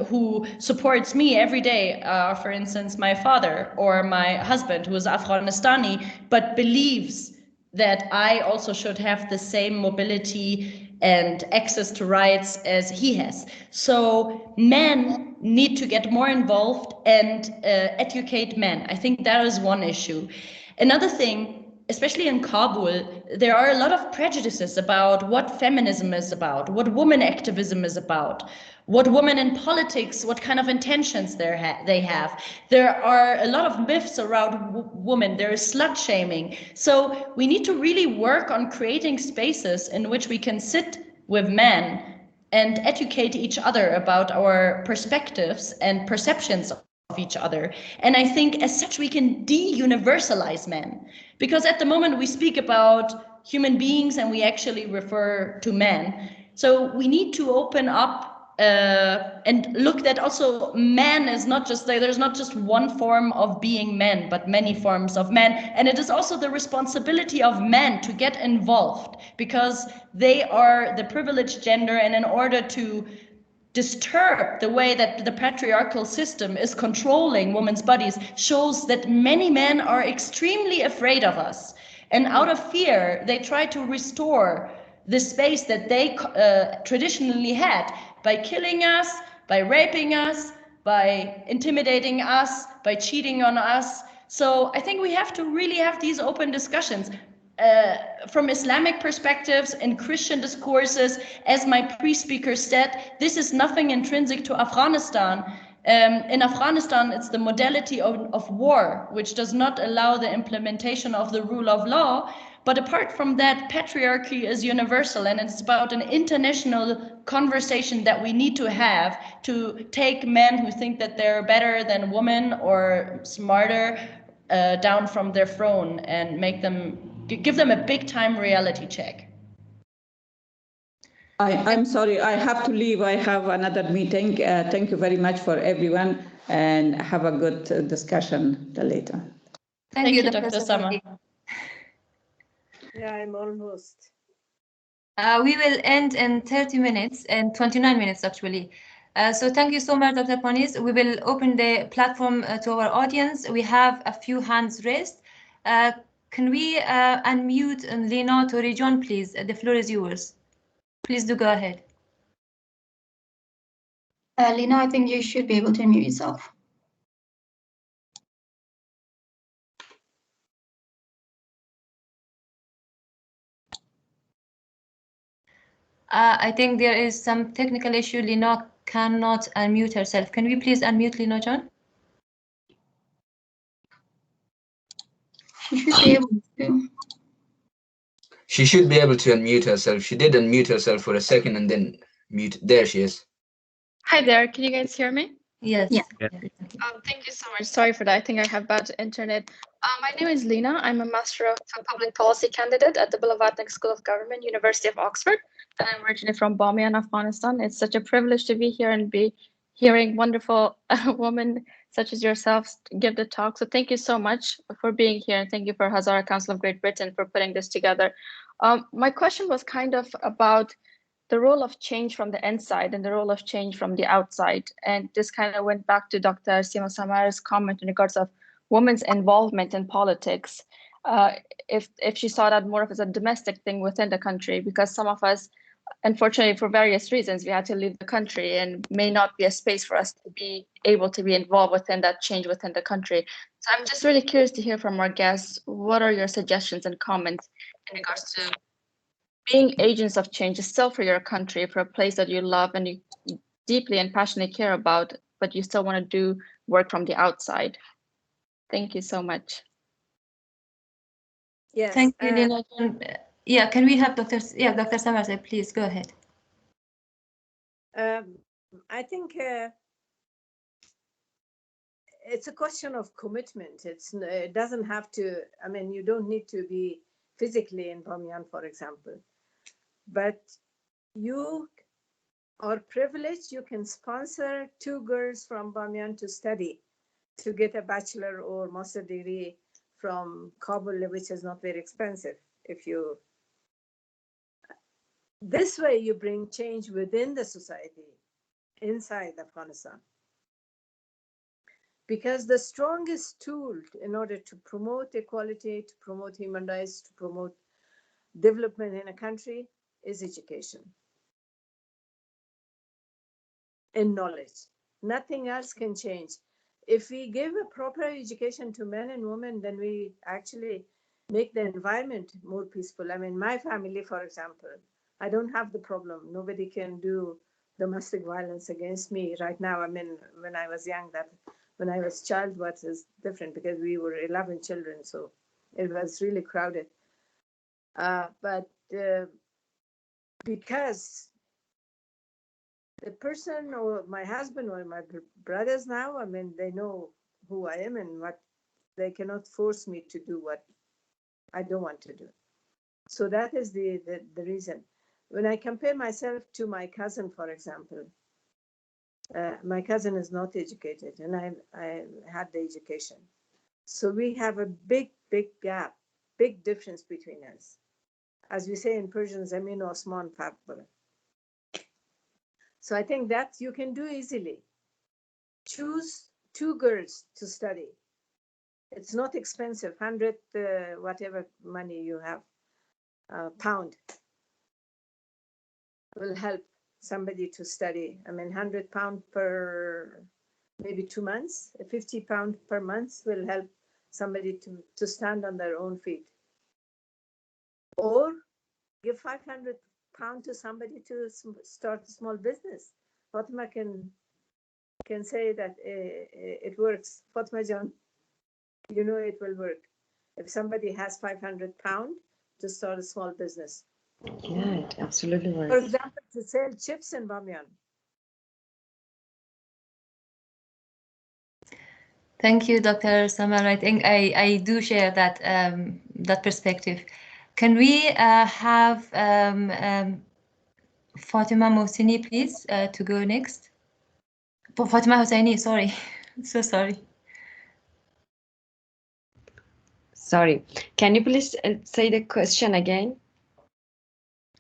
S6: who supports me every day, for instance, my father or my husband, who is Afghanistani, but believes that I also should have the same mobility and access to rights as he has. So men need to get more involved and educate men. I think that is one issue. Another thing, especially in Kabul, there are a lot of prejudices about what feminism is about, what woman activism is about, what women in politics, what kind of intentions they have. There are a lot of myths around women. There is slut shaming. So we need to really work on creating spaces in which we can sit with men and educate each other about our perspectives and perceptions of each other. And I think as such we can de-universalize men, because at the moment we speak about human beings and we actually refer to men. So we need to open up and look that also man is not just, there's not just one form of being men, but many forms of men. And it is also the responsibility of men to get involved, because they are the privileged gender, and in order to disturb the way that the patriarchal system is controlling women's bodies, shows that many men are extremely afraid of us. And out of fear, they try to restore the space that they traditionally had by killing us, by raping us, by intimidating us, by cheating on us. So I think we have to really have these open discussions. from Islamic perspectives and Christian discourses, as my pre-speaker said, this is nothing intrinsic to Afghanistan. In Afghanistan, it's the modality of war, which does not allow the implementation of the rule of law. But apart from that, patriarchy is universal, and it's about an international conversation that we need to have to take men who think that they're better than women or smarter down from their throne and make them, give them a big time reality check.
S3: I'm sorry, I have to leave. I have another meeting. Thank you very much for everyone, and have a good discussion later.
S6: Thank you, Dr. Samar.
S2: Yeah, I'm almost.
S7: We will end in 30 minutes and 29 minutes actually. So thank you so much, Dr. Panis. We will open the platform to our audience. We have a few hands raised. Can we unmute Lena to rejoin, please? The floor is yours. Please do go ahead.
S4: Lena, I think you should be able to unmute yourself.
S7: I think there is some technical issue. Lena cannot unmute herself. Can we please unmute Lena John?
S4: She should be able to.
S9: She should be able to unmute herself. She did unmute herself for a second and then mute. There she is.
S10: Hi there. Can you guys hear me?
S7: Yes.
S10: Yeah. Thank you so much. Sorry for that. I think I have bad internet. My name is Lena. I'm a Master of Public Policy candidate at the Blavatnik School of Government, University of Oxford. And I'm originally from Bamiyan, Afghanistan. It's such a privilege to be here and be hearing wonderful women such as yourselves give the talk. So thank you so much for being here. And thank you for Hazara Council of Great Britain for putting this together. My question was kind of about the role of change from the inside and the role of change from the outside. And this kind of went back to Dr. Sima Samar's comment in regards of women's involvement in politics. If she saw that more of as a domestic thing within the country, because some of us, unfortunately, for various reasons, we had to leave the country and may not be a space for us to be able to be involved within that change within the country. So I'm just really curious to hear from our guests, what are your suggestions and comments in regards to being agents of change still for your country, for a place that you love and you deeply and passionately care about, but you still want to do work from the outside? Thank you so much.
S2: Yes.
S7: Thank you, Lena. Yeah, can we have Dr. Samar, please go ahead.
S2: I think it's a question of commitment. It doesn't have to, I mean, you don't need to be physically in Bamiyan, for example, but you are privileged. You can sponsor 2 girls from Bamiyan to study, to get a bachelor or master degree from Kabul, which is not very expensive. This way you bring change within the society, inside Afghanistan. Because the strongest tool in order to promote equality, to promote human rights, to promote development in a country is education and knowledge. Nothing else can change. If we give a proper education to men and women, then we actually make the environment more peaceful. I mean, my family, for example, I don't have the problem. Nobody can do domestic violence against me right now. I mean, when I was young, when I was child, what is different because we were 11 children, so it was really crowded. But because the person or my husband or my brothers now, I mean, they know who I am and what they cannot force me to do what I don't want to do. So that is the reason. When I compare myself to my cousin, for example, my cousin is not educated and I had the education. So we have a big gap, big difference between us. As we say in Persian, Zamin Osman fark bore. So I think that you can do easily. Choose 2 girls to study. It's not expensive, 100 whatever money you have, pound will help somebody to study. I mean, 100 pound per maybe 2 months, 50 pound per month will help somebody to stand on their own feet. or give £500 to somebody to start a small business. Fatima can say that it works. Fatima John, you know it will work. If somebody has £500 to start a small business.
S5: Yeah, it absolutely works.
S2: For example, to sell chips in Bamiyan.
S7: Thank you, Dr. Samar. I think I do share that that perspective. Can we have Fatima Hossaini, please, to go next? Fatima Hossaini, sorry. So sorry.
S5: Sorry. Can you please say the question again?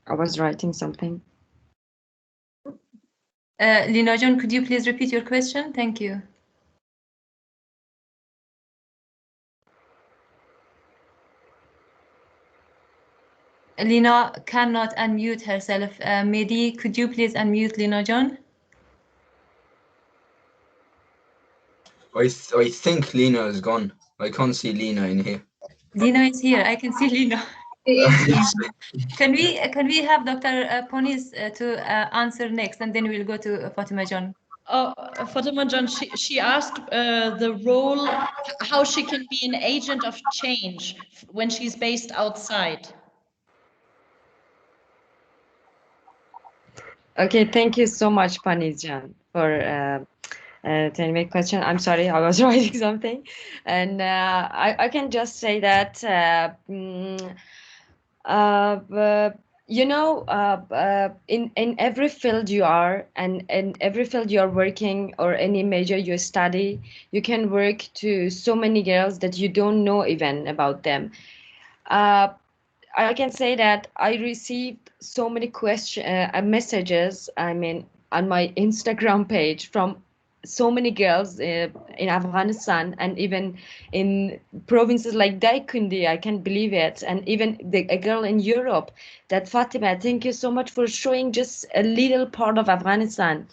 S5: I was writing something.
S7: Lina John, could you please repeat your question? Thank you. Lina cannot unmute herself. Mehdi, could you please unmute Lina John?
S9: I think Lena is gone. I can't see Lena in here.
S7: Lina is here. I can see Lina. Can we have Dr. Panis to answer next, and then we'll go to Fatima John.
S6: Oh, Fatima John, she asked the role, how she can be an agent of change when she's based outside.
S5: Okay, thank you so much, Paniz Jan, for telling me a question. I'm sorry, I was writing something. And I can just say that, you know, in every field you are, and in every field you're working, or any major you study, you can work to so many girls that you don't know even about them. I can say that I received so many messages, I mean, on my Instagram page from so many girls in Afghanistan, and even in provinces like Daikundi, I can't believe it. And even a girl in Europe, that Fatima, thank you so much for showing just a little part of Afghanistan.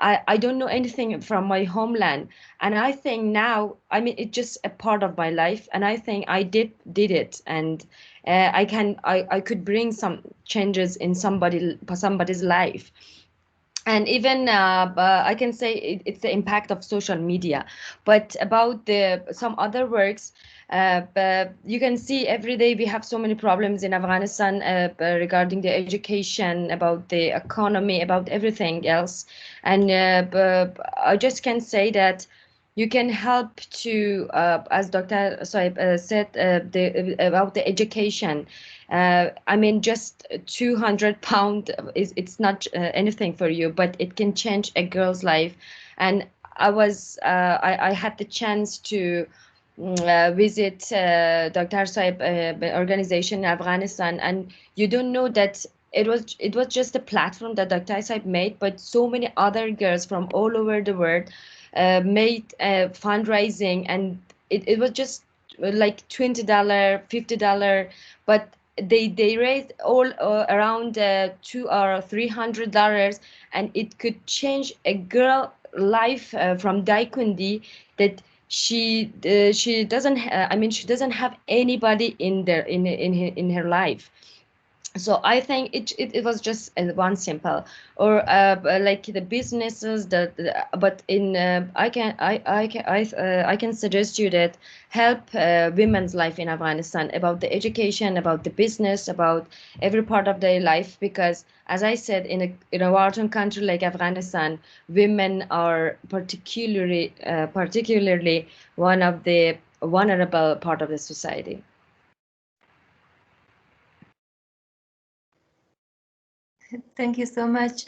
S5: I don't know anything from my homeland, and I think now, I mean, it's just a part of my life, and I think I did it, and I could bring some changes in somebody's life. And even I can say it's the impact of social media. But about some other works, but you can see every day we have so many problems in Afghanistan regarding the education, about the economy, about everything else. And I just can say that you can help to, as Dr. Saib said, about the education. I mean, just £200 it's not anything for you, but it can change a girl's life. And I had the chance to visit Dr. Saib organization in Afghanistan, and you don't know that it was just a platform that Dr. Saib made, but so many other girls from all over the world made fundraising, and it was just like $20, $50, but they raised all around $200 or $300, and it could change a girl life from Daikundi, that she doesn't I mean, she doesn't have anybody in there in her life. So I think it was just one simple, or like the businesses but in I can suggest you that help women's life in Afghanistan, about the education, about the business, about every part of their life, because as I said, in a war-torn country like Afghanistan, women are particularly one of the vulnerable part of the society.
S7: Thank you so much,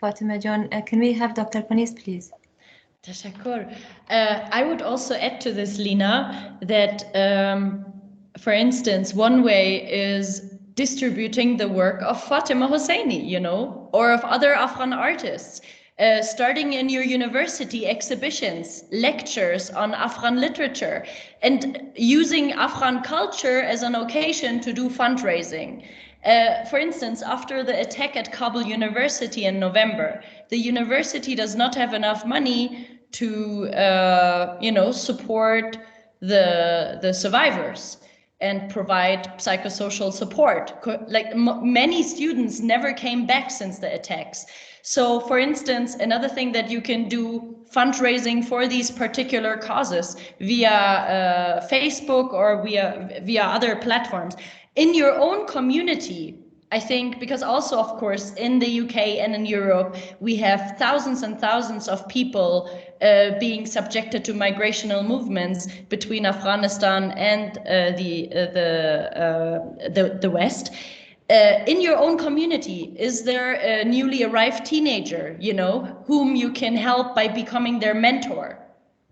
S7: Fatima John. Can we have Dr. Panis, please?
S6: Tashakur. I would also add to this, Lina, that, for instance, one way is distributing the work of Fatima Hossaini, you know, or of other Afghan artists. Starting in your university exhibitions, lectures on Afghan literature, and using Afghan culture as an occasion to do fundraising. For instance, after the attack at Kabul University in November, the university does not have enough money to, support the survivors. and provide psychosocial support. Like many students never came back since the attacks. So for instance, another thing that you can do, fundraising for these particular causes via Facebook or via other platforms. In your own community, I think, because also, of course, in the UK and in Europe, we have thousands and thousands of people being subjected to migrational movements between Afghanistan and the West. In your own community, is there a newly arrived teenager, you know, whom you can help by becoming their mentor,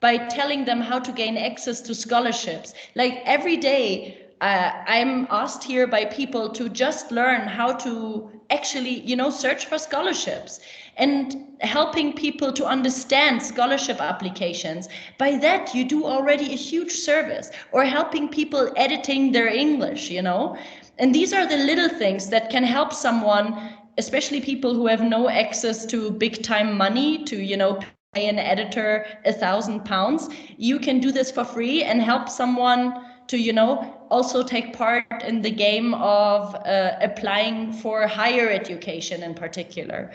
S6: by telling them how to gain access to scholarships? Like every day, I'm asked here by people to just learn how to actually, you know, search for scholarships and helping people to understand scholarship applications. By that, you do already a huge service, or helping people editing their English, you know. And these are the little things that can help someone, especially people who have no access to big time money to, you know, pay an editor £1,000. You can do this for free and help someone to, you know, also take part in the game of applying for higher education in particular.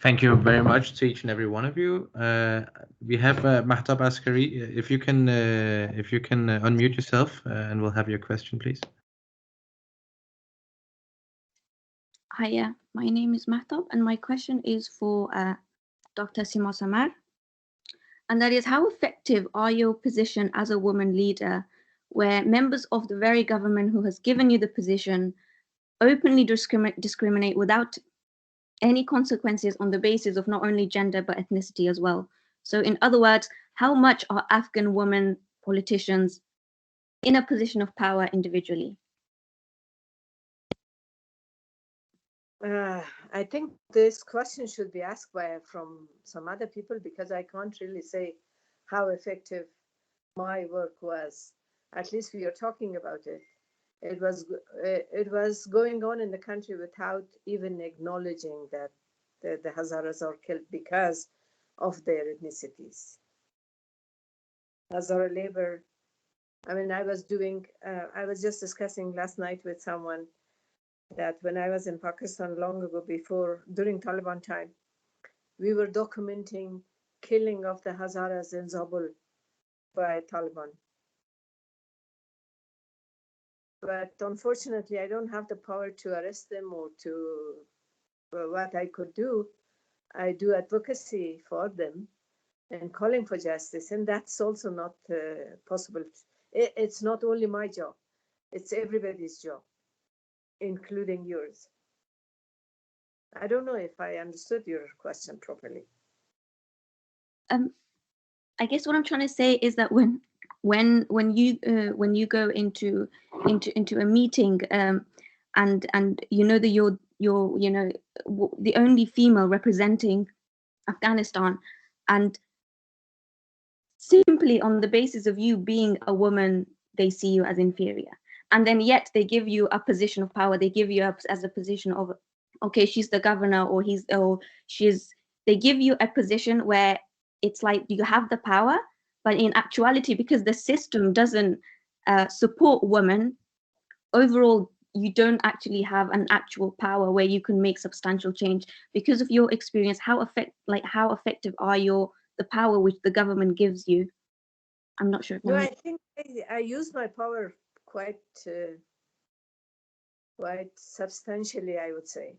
S8: Thank you very much to each and every one of you. We have Mahtab Askari. If you can unmute yourself, and we'll have your question, please.
S11: Hiya, my name is Mahtab, and my question is for Dr. Sima Samar. And that is, how effective are your position as a woman leader, where members of the very government who has given you the position openly discriminate without any consequences on the basis of not only gender but ethnicity as well? So in other words, how much are Afghan women politicians in a position of power individually?
S2: I think this question should be asked from some other people, because I can't really say how effective my work was. At least we are talking about it. It was going on in the country without even acknowledging that the Hazaras are killed because of their ethnicities. Hazara labor. I mean, I was just discussing last night with someone that when I was in Pakistan long ago, during Taliban time, we were documenting killing of the Hazaras in Zabul by Taliban. But unfortunately, I don't have the power to arrest them or to what I could do. I do advocacy for them and calling for justice, and that's also not possible. It's not only my job, it's everybody's job, including yours. I don't know if I understood your question properly.
S11: I guess what I'm trying to say is that when you go into a meeting and you know that you're you know the only female representing Afghanistan, and simply on the basis of you being a woman, they see you as inferior. And then yet they give you a position of power. They give you up as a position of, okay, she's the governor, or they give you a position where it's like you have the power, but in actuality, because the system doesn't support women, overall, you don't actually have an actual power where you can make substantial change. Because of your experience, how effective are the power which the government gives you? I'm not sure.
S2: No, I think I use my power quite substantially, I would say.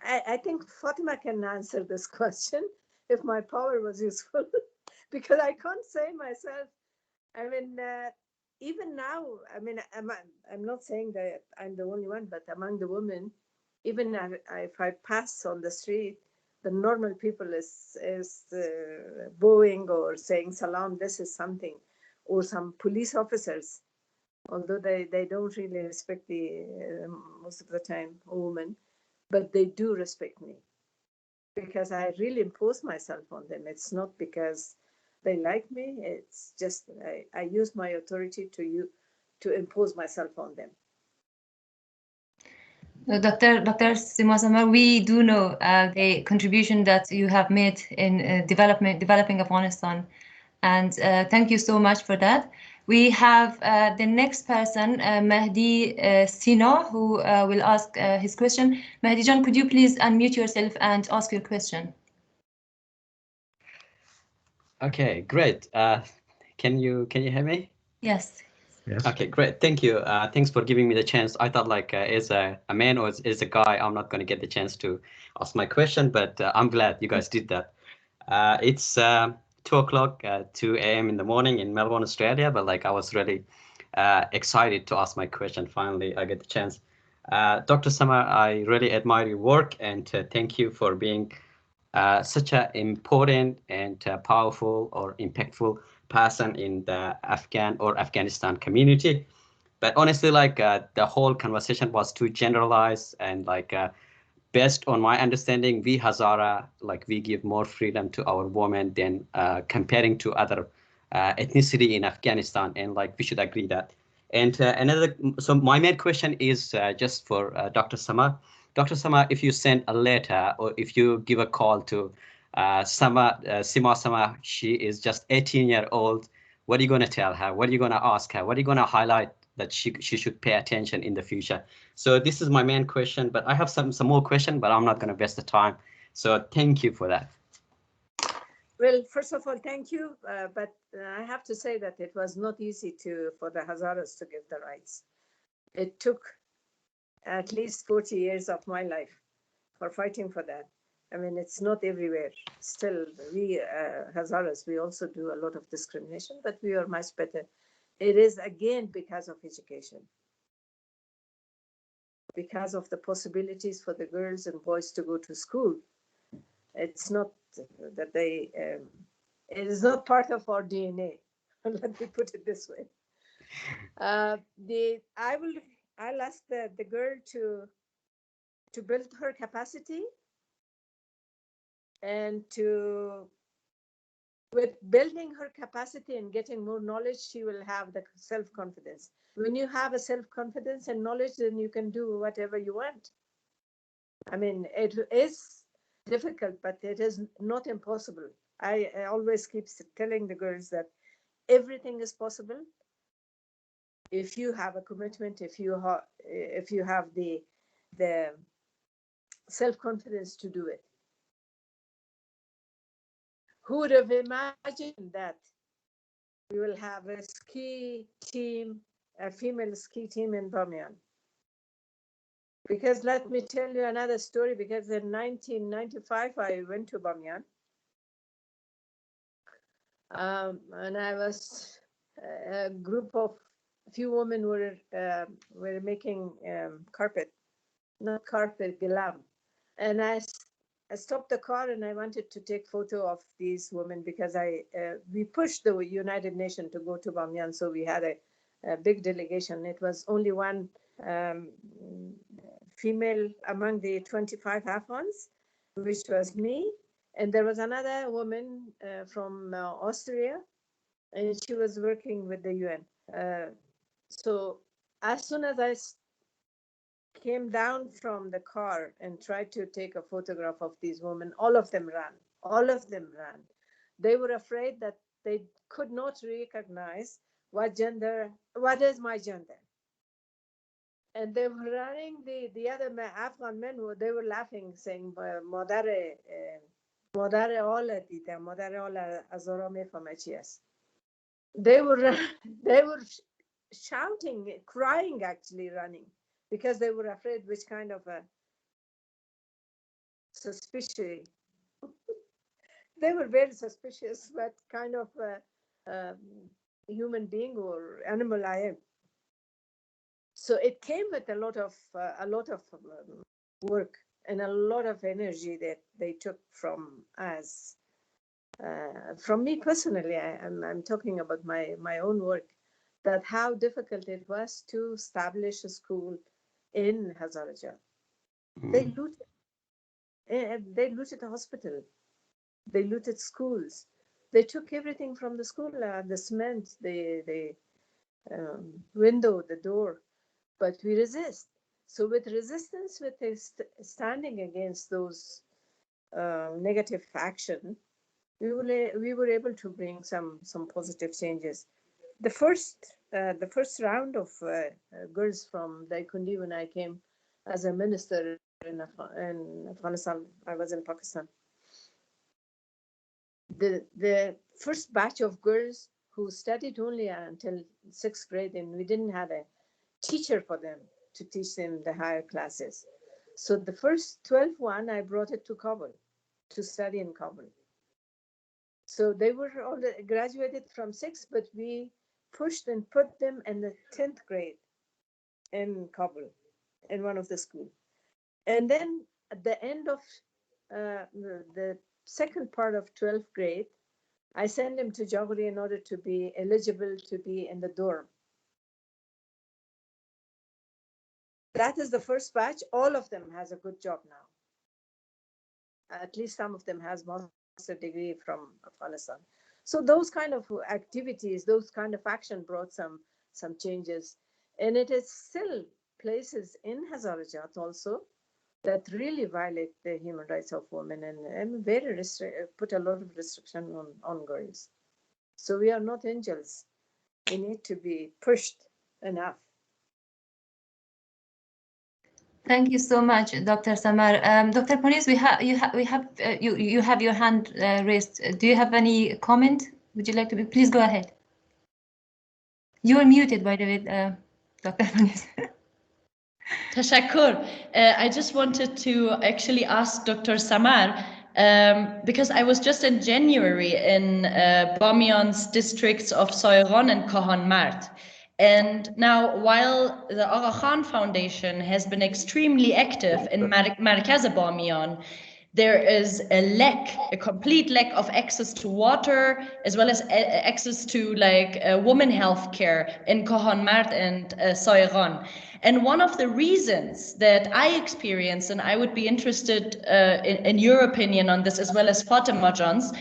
S2: I think Fatima can answer this question if my power was useful, because I can't say myself. I mean, even now, I mean, I'm not saying that I'm the only one, but among the women, even if I pass on the street, the normal people is bowing or saying salam, this is something, or some police officers, although they don't really respect most of the time a woman, but they do respect me because I really impose myself on them. It's not because they like me, it's just I use my authority to impose myself on them.
S7: Dr. Sima Samar, we do know the contribution that you have made in developing Afghanistan. And thank you so much for that. We have the next person, Mahdi Sino, who will ask his question. Mahdi John, could you please unmute yourself and ask your question?
S12: Okay, great. Can you hear me?
S7: Yes.
S8: Yes.
S12: Okay, great. Thank you. Thanks for giving me the chance. I thought like as a man or as a guy, I'm not going to get the chance to ask my question, but I'm glad you guys did that. It's 2 o'clock, 2 a.m. in the morning in Melbourne, Australia, but like I was really excited to ask my question. Finally, I get the chance. Dr. Samar, I really admire your work and thank you for being such an important and powerful or impactful person in the Afghan or Afghanistan community. But honestly, like the whole conversation was too generalized and like based on my understanding, we Hazara, like we give more freedom to our women than comparing to other ethnicity in Afghanistan. And like we should agree that. And so my main question is just for Dr. Samar. Dr. Samar, if you send a letter or if you give a call to Sima Samar, she is just 18-year-old. What are you going to tell her? What are you going to ask her? What are you going to highlight that she should pay attention in the future? So this is my main question, but I have some more questions, but I'm not going to waste the time. So thank you for that.
S2: Well, first of all, thank you. But I have to say that it was not easy for the Hazaras to give the rights. It took at least 40 years of my life for fighting for that. I mean, it's not everywhere. Still, we Hazaras, we also do a lot of discrimination, but we are much better. It is again because of education, because of the possibilities for the girls and boys to go to school. It's not that they, it is not part of our DNA. Let me put it this way. I'll ask the girl to build her capacity and with building her capacity and getting more knowledge, she will have the self-confidence. When you have a self-confidence and knowledge, then you can do whatever you want. I mean, it is difficult, but it is not impossible. I always keep telling the girls that everything is possible if you have a commitment, if you have the self-confidence to do it. Who would have imagined that we will have a ski team, a female ski team in Bamiyan? Because let me tell you another story, because in 1995, I went to Bamiyan. And I was, a group of few women were making carpet, not carpet, gilam. And I stopped the car and I wanted to take photo of these women because we pushed the United Nations to go to Bamiyan. So we had a big delegation. It was only one female among the 25 Afghans, which was me. And there was another woman from Austria, and she was working with the UN. So as soon as I came down from the car and tried to take a photograph of these women, all of them ran. All of them ran. They were afraid that they could not recognize what is my gender. And they were running, the other Afghan men, they were laughing, saying, Madare ola dida, Madare ola Hazara mefahme chi ast. They were shouting, crying, actually running, because they were afraid which kind of a suspicious. They were very suspicious what kind of a human being or animal I am. So it came with a lot of work and a lot of energy that they took from us. From me personally, I'm talking about my own work, that how difficult it was to establish a school in Hazara. They looted the hospital. They looted schools. They took everything from the school, the cement, the window, the door. But we resist. So with resistance, with standing against those negative action, we were able to bring some positive changes. The first round of girls from Daikundi, when I came as a minister in Afghanistan, I was in Pakistan. The first batch of girls who studied only until 6th grade, and we didn't have a teacher for them to teach them the higher classes. So the first 12 I brought it to Kabul to study in Kabul. So they were all graduated from 6th, but we pushed and put them in the 10th grade in Kabul, in one of the schools. And then at the end of the second part of 12th grade, I sent them to Joguri in order to be eligible to be in the dorm. That is the first batch. All of them has a good job now. At least some of them has master's degree from Afghanistan. So those kind of activities, those kind of action brought some changes. And it is still places in Hazarajat also that really violate the human rights of women and very put a lot of restriction on girls. So we are not angels. We need to be pushed enough.
S7: Thank you so much, Dr. Samar. Dr. Panis, you have your hand raised. Do you have any comment? Would you like to please go ahead? You are muted, by the way, Dr. Panis.
S6: Tashakkur. I just wanted to actually ask Dr. Samar, because I was just in January in Bamyan's districts of Soiron and Kohan Mart. And now, while the Aga Khan Foundation has been extremely active in Markaz Bamyan, there is a complete lack of access to water, as well as access to women health care in Kohan Mart and Soiron. And one of the reasons that I experienced, and I would be interested in your opinion on this, as well as Fatima John's,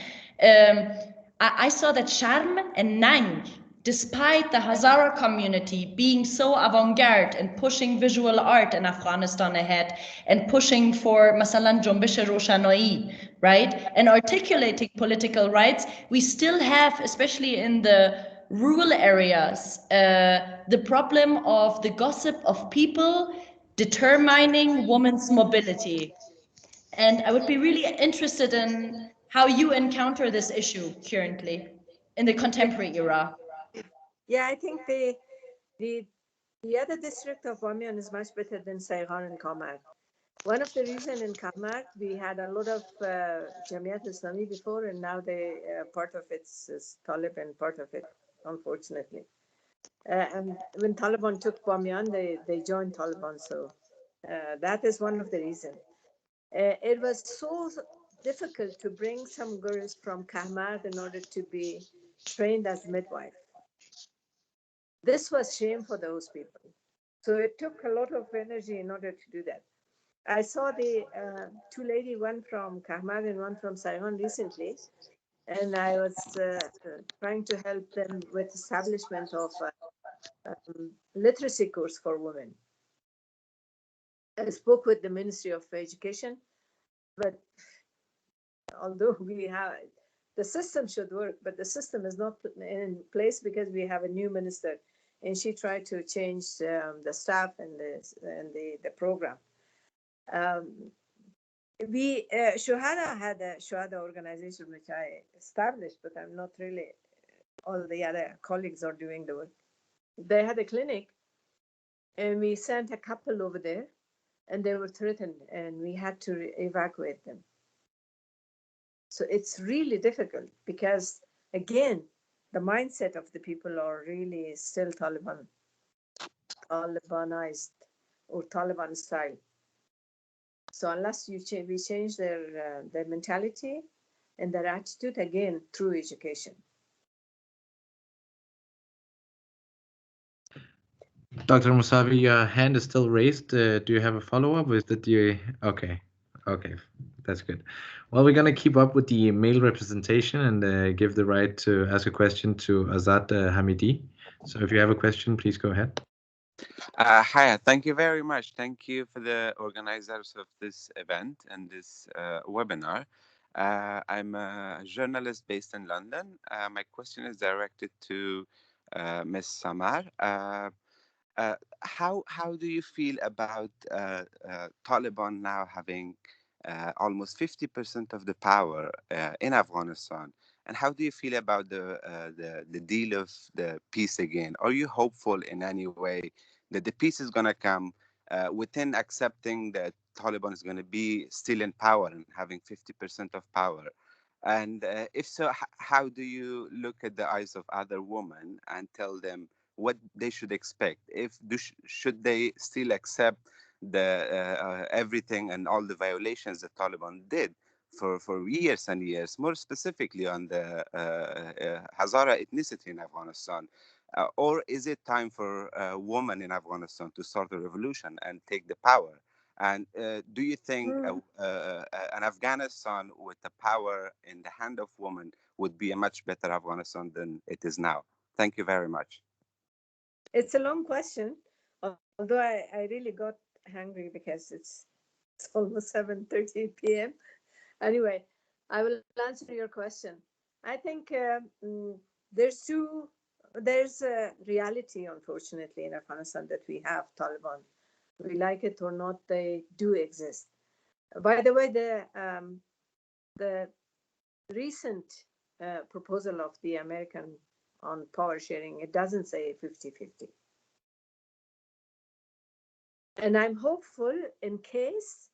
S6: I saw that Sharm and Nang, despite the Hazara community being so avant-garde and pushing visual art in Afghanistan ahead and pushing for Masalan Jumbish Roshanoi, right, and articulating political rights, we still have, especially in the rural areas, the problem of the gossip of people determining women's mobility. And I would be really interested in how you encounter this issue currently in the contemporary era.
S2: Yeah, I think the other district of Bamyan is much better than Saigon and Kamar. One of the reasons in Kamar, we had a lot of Jamiat Islami before, and now part of it is Taliban, part of it, unfortunately. And when Taliban took Bamyan, they joined Taliban. So that is one of the reasons. It was so difficult to bring some girls from Kamar in order to be trained as midwife. This was shame for those people. So it took a lot of energy in order to do that. I saw the two ladies, one from Kamar and one from Saigon recently, and I was trying to help them with establishment of literacy course for women. I spoke with the Ministry of Education, but although we have, the system should work, but the system is not put in place because we have a new minister, and she tried to change the staff and the program. Shuhada had a Shuhada organization which I established, but I'm not really, all the other colleagues are doing the work. They had a clinic, and we sent a couple over there, and they were threatened, and we had to evacuate them. So it's really difficult because, again, the mindset of the people are really still Talibanized or Taliban style. So unless we change their mentality and their attitude, again, through education.
S8: Dr. Mosavi, your hand is still raised. Do you have a follow-up? Is that you? Okay, that's good. Well, we're gonna keep up with the male representation and give the right to ask a question to Azad Hamidi. So if you have a question, please go ahead.
S13: Hi, thank you very much. Thank you for the organizers of this event and this webinar. I'm a journalist based in London. My question is directed to Ms. Samar. How do you feel about Taliban now having almost 50% of the power in Afghanistan? And how do you feel about the deal of the peace again? Are you hopeful in any way that the peace is going to come within accepting that Taliban is going to be still in power and having 50% of power? And if so, how do you look at the eyes of other women and tell them what they should expect? Should they still accept everything and all the violations that Taliban did for years and years, more specifically on the Hazara ethnicity in Afghanistan? Or is it time for women in Afghanistan to start a revolution and take the power? And do you think an Afghanistan with the power in the hand of women would be a much better Afghanistan than it is now? Thank you very much.
S2: It's a long question, although I really got hungry because it's almost 7:30 p.m. Anyway, I will answer your question. I think there's a reality, unfortunately, in Afghanistan that we have Taliban. We like it or not, they do exist. By the way, the recent proposal of the American on power sharing, it doesn't say 50-50. And I'm hopeful in case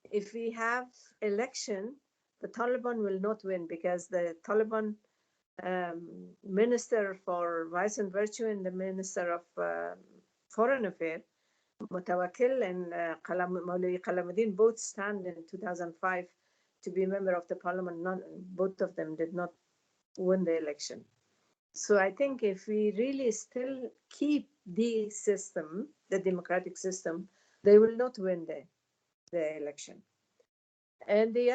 S2: if we have election, the Taliban will not win, because the Taliban Minister for Vice and Virtue and the Minister of Foreign Affairs, Mutawakkil and Maulwi Qalamuddin, both stand in 2005 to be member of the parliament. Both of them did not win the election. So I think if we really still keep the system, the democratic system, they will not win the election. And the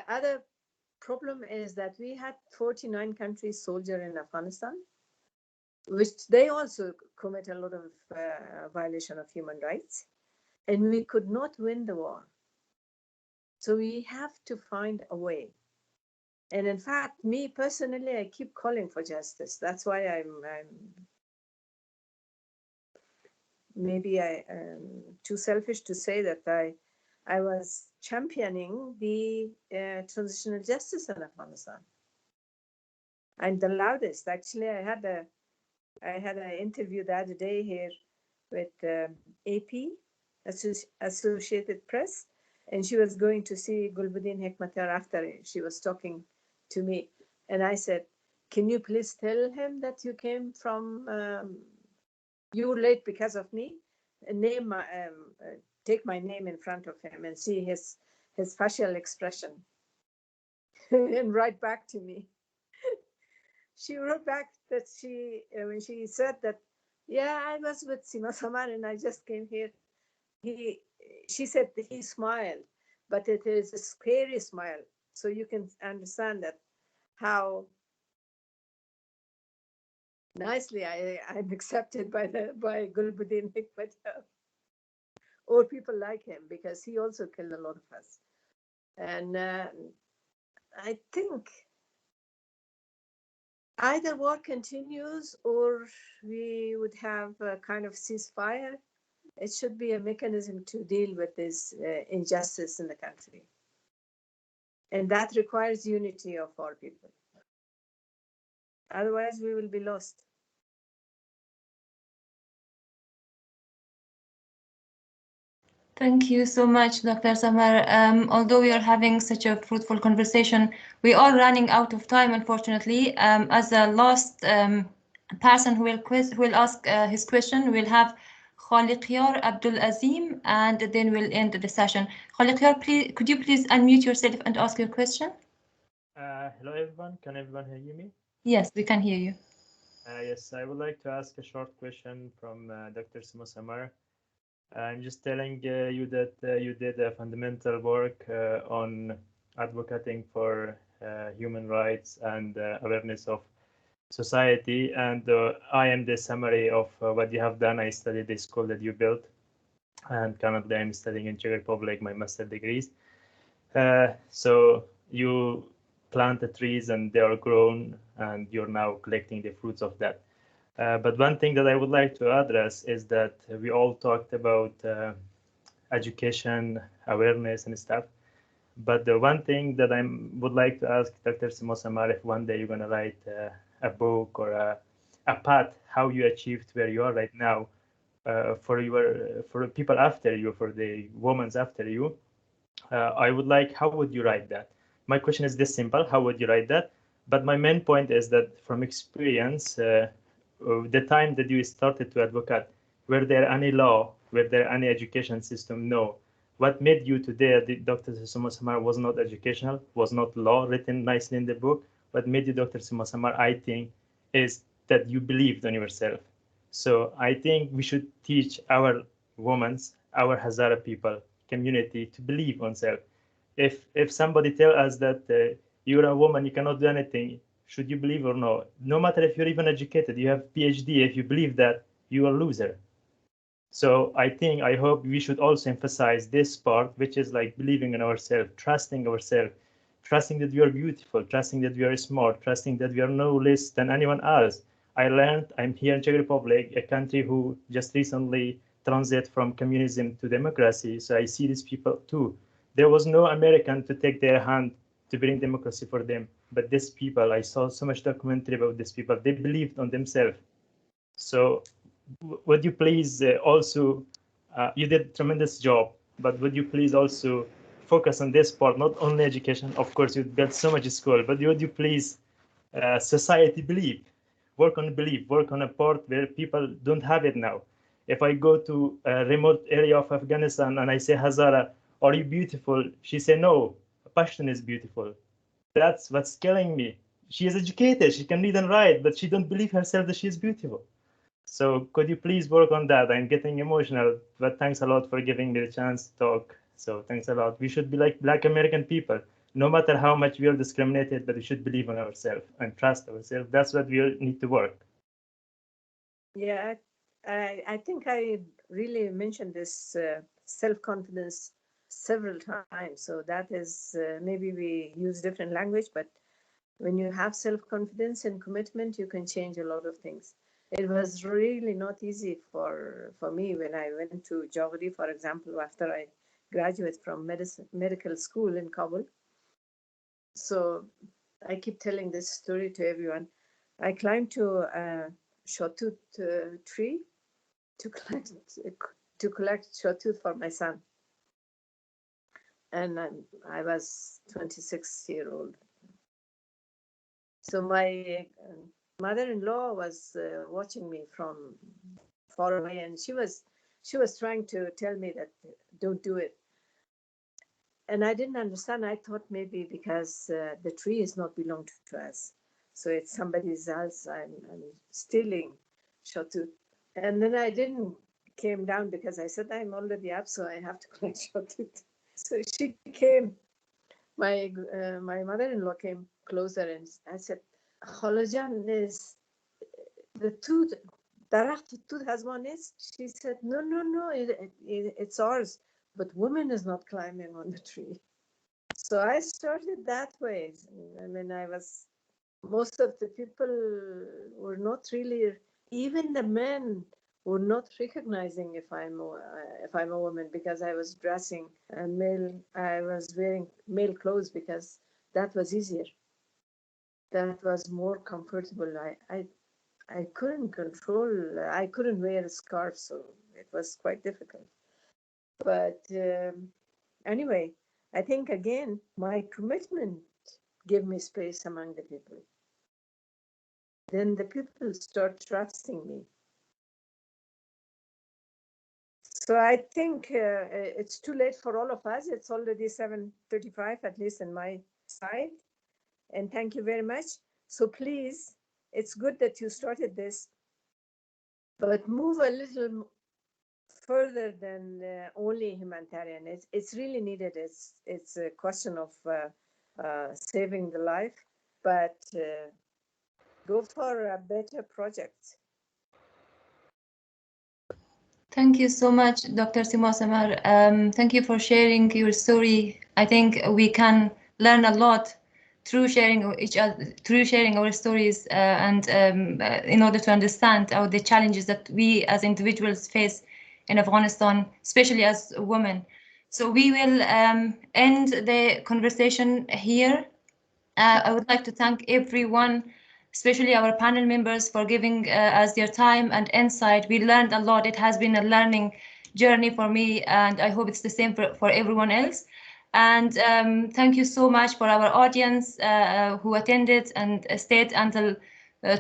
S2: other problem is that we had 49 countries soldier in Afghanistan, which they also commit a lot of violation of human rights, and we could not win the war. So we have to find a way. And in fact, me personally, I keep calling for justice. That's why I'm maybe I'm too selfish to say that I was championing the transitional justice in Afghanistan. I'm the loudest. Actually, I had an interview the other day here with AP, Associated Press, and she was going to see Gulbuddin Hekmatyar after she was talking to me. And I said, can you please tell him that you came from, you were late because of me? Take my name in front of him and see his facial expression and write back to me. She wrote back that when she said that, yeah, I was with Sima Samar and I just came here. She said that he smiled, but it is a scary smile. So you can understand that how nicely I'm accepted by Gulbuddin Hekmatyar, or people like him, because he also killed a lot of us. And I think either war continues or we would have a kind of ceasefire. It should be a mechanism to deal with this injustice in the country. And that requires unity of all people. Otherwise, we will be lost.
S7: Thank you so much, Dr. Samar. Although we are having such a fruitful conversation, we are running out of time, unfortunately. As a last person who will ask his question, we'll have Khaliqyar Abdul Azim, and then we'll end the session. Khaliqyar, please, could you please unmute yourself and ask your question?
S14: Hello, everyone. Can everyone hear me?
S7: Yes, we can hear you.
S14: Yes, I would like to ask a short question from Dr. Sima Samar. I'm just telling you that you did a fundamental work on advocating for human rights and awareness of society. And I am the summary of what you have done. I studied the school that you built. and currently I'm studying in Czech Republic my master degrees. So you plant the trees and they are grown, and you're now collecting the fruits of that. But one thing that I would like to address is that we all talked about education, awareness, and stuff. But the one thing that I would like to ask Dr. Sima Samar, if one day you're going to write a book or a path, how you achieved where you are right now, for people after you, for the women after you, I would like, how would you write that? My question is this simple: how would you write that? But my main point is that from experience, the time that you started to advocate, were there any law, were there any education system? No. What made you today, Dr. Sima Samar, was not educational, was not law written nicely in the book. What made you Dr. Sima Samar, I think, is that you believed on yourself. So I think we should teach our women, our Hazara people, community, to believe on self. If somebody tell us that you're a woman, you cannot do anything, should you believe or no? No matter if you're even educated, you have PhD, if you believe that, you are a loser. So I hope we should also emphasize this part, which is like believing in ourselves, trusting ourselves, trusting that we are beautiful, trusting that we are smart, trusting that we are no less than anyone else. I learned, I'm here in Czech Republic, a country who just recently transit from communism to democracy. So I see these people too. There was no American to take their hand to bring democracy for them. But these people, I saw so much documentary about these people. They believed on themselves. So would you please also, you did a tremendous job, but would you please also focus on this part, not only education, of course, you got so much school, but would you please, society believe, work on belief, work on a part where people don't have it now. If I go to a remote area of Afghanistan and I say, Hazara, are you beautiful? She say, no, Pashtun is beautiful. That's what's killing me. She is educated, she can read and write, but she don't believe herself that she is beautiful. So could you please work on that? I'm getting emotional, but thanks a lot for giving me the chance to talk. So thanks a lot. We should be like Black American people. No matter how much we are discriminated, but we should believe in ourselves and trust ourselves. That's what we need to work.
S2: Yeah, I think I really mentioned this self-confidence several times. So that is, maybe we use different language, but when you have self-confidence and commitment, you can change a lot of things. It was really not easy for me when I went to Jowhari, for example, after I graduated from medical school in Kabul. So I keep telling this story to everyone. I climbed to a shawtooth tree to collect shawtooth for my son. And I was 26-year-old. So my mother-in-law was watching me from far away, and she was trying to tell me that don't do it. And I didn't understand. I thought maybe because the tree is not belong to us, so it's somebody else. I'm stealing shawtooth. And then I didn't came down because I said I'm already up, so I have to collect shawtooth. So she came. My mother-in-law came closer, and I said, Kholajan, is the tooth, the tooth has one is? She said, no, it's ours, but woman is not climbing on the tree. So I started that way. I mean, most of the people were not really, even the men were not recognizing if I'm a woman, because I was dressing male. I was wearing male clothes because that was easier. That was more comfortable. I couldn't control. I couldn't wear a scarf, so it was quite difficult. But anyway, I think again my commitment gave me space among the people. Then the people start trusting me. So I think it's too late for all of us. It's already 7:35, at least on my side. And thank you very much. So please, it's good that you started this, but move a little further than only humanitarian. It's really needed. It's a question of saving the life, but go for a better project.
S7: Thank you so much, Dr. Sima Samar. Thank you for sharing your story. I think we can learn a lot through sharing our stories, and in order to understand the challenges that we as individuals face in Afghanistan, especially as women. So we will end the conversation here. I would like to thank everyone, especially our panel members, for giving us their time and insight. We learned a lot. It has been a learning journey for me, and I hope it's the same for everyone else. And thank you so much for our audience who attended and stayed until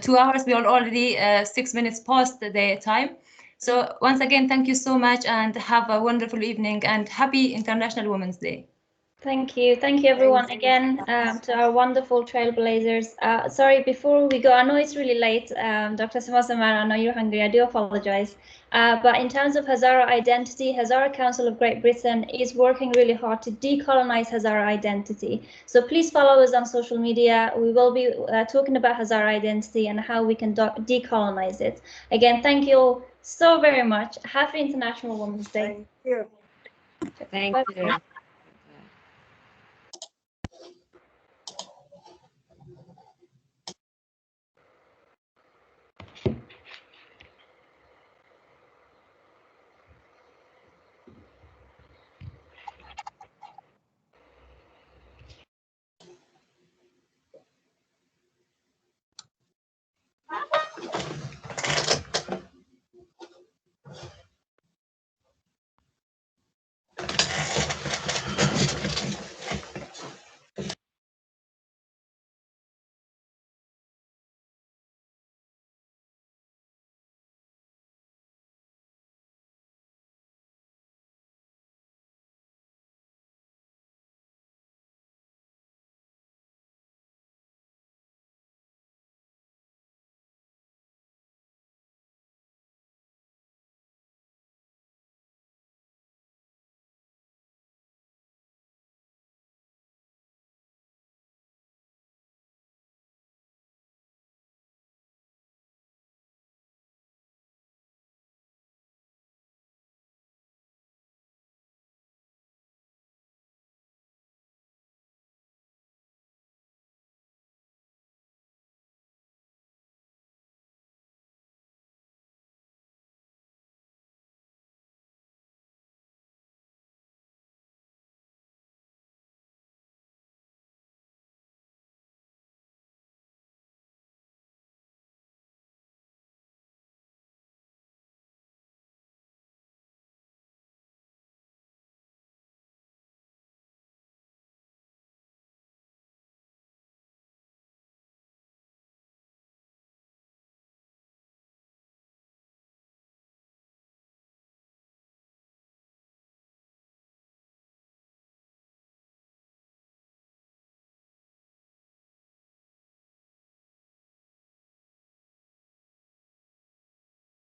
S7: 2 hours. We are already 6 minutes past the time. So once again, thank you so much and have a wonderful evening and happy International Women's Day.
S1: Thank you everyone again, to our wonderful trailblazers. Sorry, before we go, I know it's really late, Dr. Sima Samar, I know you're hungry, I do apologize. But in terms of Hazara identity, Hazara Council of Great Britain is working really hard to decolonize Hazara identity. So please follow us on social media. We will be talking about Hazara identity and how we can decolonize it. Again, thank you all so very much. Happy International Women's Day.
S2: Thank you.
S5: Thank you.